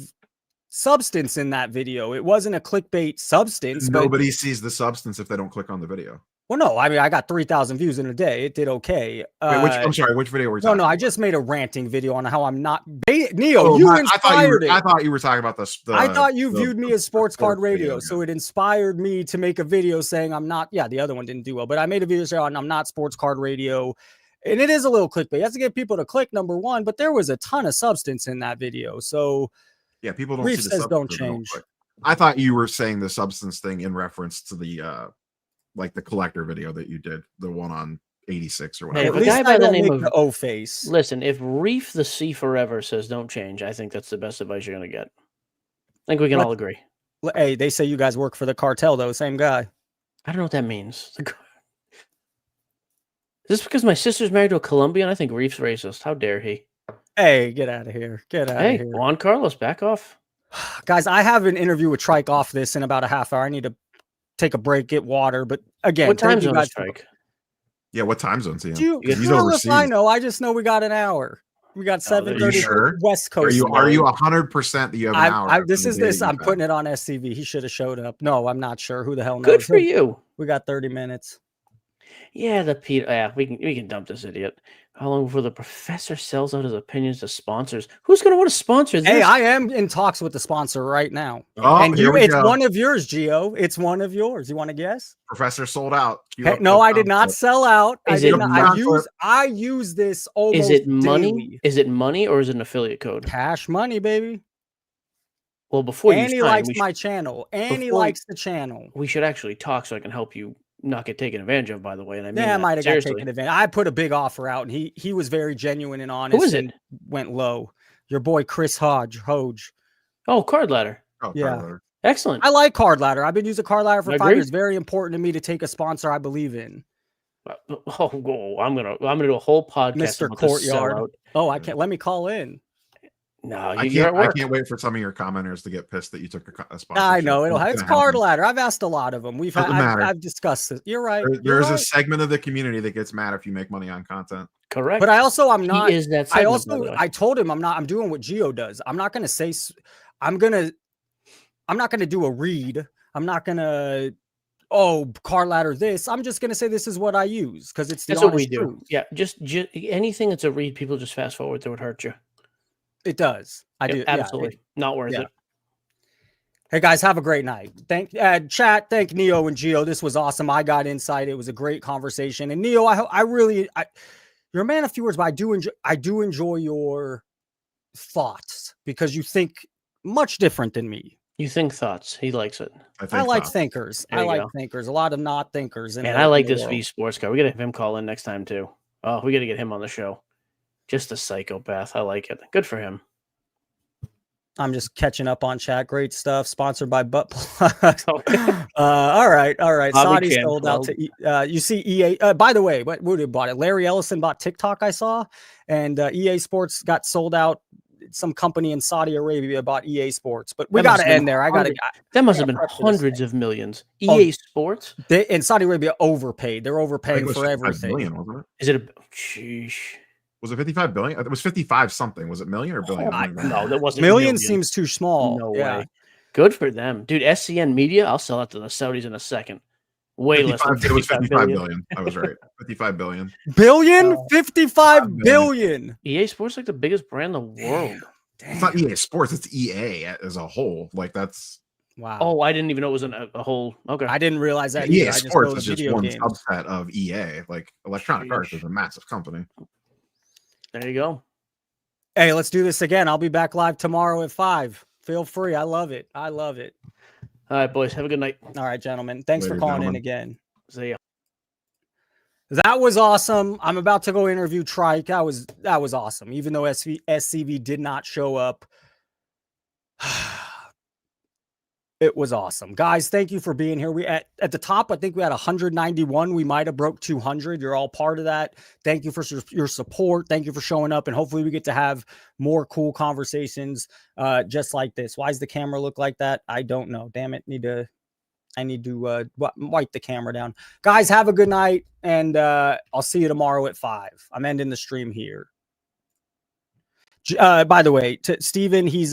substance in that video. It wasn't a clickbait substance. But, Nobody sees the substance if they don't click on the video. well, no, I mean, I got 3,000 views in a day. It did okay. Wait, I'm sorry, which video were you No, talking no, about? I just made a ranting video on how I'm not. Neo, Oh, you I inspired it. I thought you were talking about the I thought you the- viewed me the as Sports Card sports Radio, video, so yeah. it inspired me to make a video saying I'm not. Yeah, the other one didn't do well, but I made a video saying I'm not Sports Card Radio, and it is a little clickbait. You have to get people to click, number one, but there was a ton of substance in that video. So Yeah, people don't Reef see the says substance don't if they change. click. I thought you were saying the substance thing in reference to the like the collector video that you did, the one on 86 or Hey, whatever. at a least guy I by the don't name make of- the O face. Listen, if Reef the Sea Forever says don't change, I think that's the best advice you're gonna get. I think we can all agree. Hey, they say you guys work for the cartel, though. Same guy. I don't know what that means. Is this because my sister's married to a Colombian? I think Reef's racist. How dare he? Hey, get out of here. Get out Hey, of here. Juan Carlos, back off. Guys, I have an interview with Trike off this in about a half hour. I need to take a break, get water. But again, What time thank you zone guys is for- Strike? Yeah, what time zone's he in? Do you, He's well, if I overseas. know. I just know we got an hour. We got Oh, there you 7:30 sure? West Are Coast. you time. 100% that you have an hour? This from is the day this. you I'm have? putting it on SCV. He should have showed up. No, I'm not sure. Who the hell knows? Good for you. We got 30 minutes. Yeah, we can dump this idiot. How long before the professor sells out his opinions to sponsors? Who's gonna want to sponsor this? Hey, I am in talks with the sponsor right now. Oh, And here we it's go. one of yours, Gio. It's one of yours. You want to guess? Professor sold out. Cue Hey, up no, the I did sound not clip. sell out. Is it I use this almost Is it money? daily. Is it money or is it an affiliate code? Cash money, baby. Well, before And you he sign, likes we, my channel. And he before- likes the channel. we should actually talk so I can help you not get taken advantage of. By the way, and I mean, Yeah, I that. might have got Seriously. taken advantage. I put a big offer out, and he was very genuine and honest. Who is it? and went low. Your boy Chris Hodge. Oh, Card Ladder. Oh, Yeah. Tyler. Excellent. I like Card Ladder. I've been using Card Ladder for I 5 agree. years. Very important to me to take a sponsor I believe in. Oh, I'm gonna do a whole podcast. Mr. about this Courtyard. sellout. Oh, I can't. Let me call in. No, I you're at can't. I work. can't wait for some of your commenters to get pissed that you took a sponsor. I know it's Card Ladder. I've asked a lot of them. Doesn't matter. I've discussed it. You're right. There's You're a right. segment of the community that gets mad if you make money on content. Correct. But I'm He not. is that. I segment, by also the way. I told him I'm doing what Gio does. I'm not gonna say I'm not gonna do a read. I'm not gonna Card Ladder this. I'm just gonna say this is what I use because it's the That's what we honest do. truth. Yeah, just anything that's a read, people just fast forward through. It hurt you. It does. I Yep, do. Yeah, absolutely not worth yeah. it. Hey guys, have a great night. Thank chat. Thank Neo and Gio. This was awesome. I got insight. It was a great conversation. And Neo, you're a man of few words, but I do enjoy your thoughts because you think much different than me. You think thoughts. He likes it. I like so. thinkers. There I you like go. thinkers. A lot of not thinkers. Man, I like this V Sports car. We gotta have him call in next time too. Oh, we gotta get him on the show. Just a psychopath. I like it. Good for him. I'm just catching up on chat. Great stuff. Sponsored by Butt Plug. All right. Bobby Saudi Chan sold out Club. to you see EA. By the way, what who bought it? Larry Ellison bought TikTok, I saw, and EA Sports got sold out. Some company in Saudi Arabia bought EA Sports, but we That got must to have been end there. That must have been prep for this hundreds thing. of millions. Oh, EA Sports? They in Saudi Arabia overpaid. They're I think overpaying it was for 55 everything. million, wasn't it? Is it a sheesh? Was it 55 billion? It was 55 something. Was it million or billion? I don't remember. No, that wasn't Million seems too small. No yeah. way. Good for them. Dude, SCN Media, I'll sell it to the Saudis in a second. Way less than 55, it was 55 billion. billion. I was right. 55 billion. Billion? 55 million. billion. EA Sports like the biggest brand in the world. It's not EA Sports, it's EA as a whole. Like that's Wow. Oh, I didn't even know it was a whole. Okay. I didn't realize that EA either. I just know Sports the is just video one games. subset of EA. Like Electronic Arts is Sheesh. a massive company. There you go. Hey, let's do this again. I'll be back live tomorrow at 5. Feel free. I love it. I love it. All right, boys. Have a good night. All right, gentlemen. Thanks Later, for calling in gentlemen. again. See ya. That was awesome. I'm about to go interview Trike. That was awesome. Even though SCV did not show up. It was awesome. Guys, thank you for being here. We at the top, I think we had 191. We might have broke 200. You're all part of that. Thank you for your support. Thank you for showing up. And hopefully we get to have more cool conversations just like this. Why does the camera look like that? I don't know. Damn it. I need to wipe the camera down. Guys, have a good night. And I'll see you tomorrow at 5. I'm ending the stream here. By the way, to Steven, he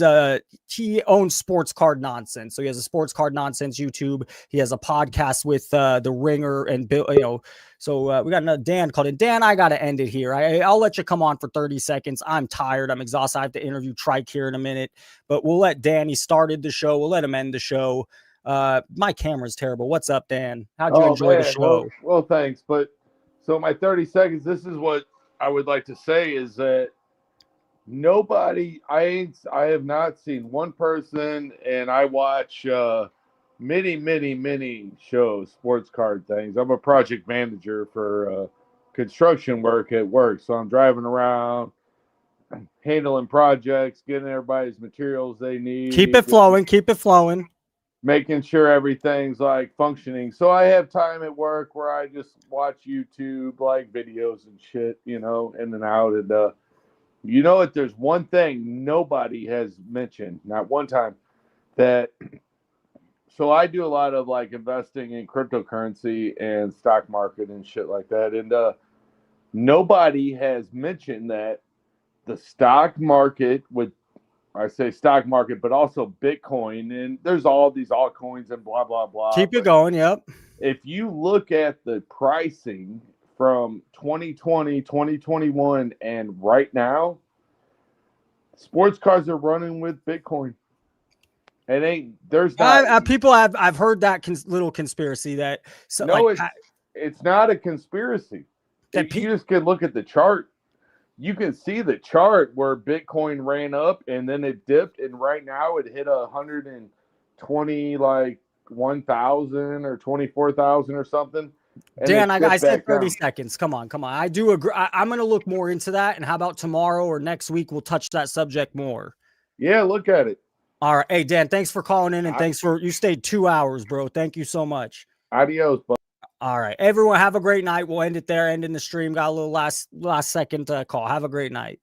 owns Sports Card Nonsense. So he has a Sports Card Nonsense YouTube. He has a podcast with The Ringer and Bill, so we got another Dan called in. Dan, I got to end it here. I'll let you come on for 30 seconds. I'm tired. I'm exhausted. I have to interview Trike here in a minute, but we'll let Dan, he started the show. We'll let him end the show. My camera's terrible. What's up, Dan? How'd you enjoy the show? Well, thanks. But so my 30 seconds, this is what I would like to say is that I have not seen one person, and I watch many shows, sports card things. I'm a project manager for construction work at work. So I'm driving around, handling projects, getting everybody's materials they need. Keep it flowing. Keep it flowing. Making sure everything's like functioning. So I have time at work where I just watch YouTube, like videos and shit, in and out. And you know what? There's one thing nobody has mentioned, not one time, that. So I do a lot of like investing in cryptocurrency and stock market and shit like that. And nobody has mentioned that the stock market I say stock market, but also Bitcoin, and there's all these altcoins and blah, blah, blah. Keep it going. Yep. If you look at the pricing from 2020, 2021, and right now, sports cards are running with Bitcoin. People I've heard that little conspiracy that. So no, like, it's not a conspiracy. You just can look at the chart. You can see the chart where Bitcoin ran up and then it dipped, and right now it hit 120 like 1,000 or 24,000 or something. Dan, I said 30 seconds. Come on. I do agree. I'm going to look more into that. And how about tomorrow or next week we'll touch that subject more. Yeah, look at it. All right. Hey, Dan, thanks for calling in, and you stayed 2 hours, bro. Thank you so much. Adios, bud. All right. Everyone have a great night. We'll end it there, ending the stream. Got a little last second call. Have a great night.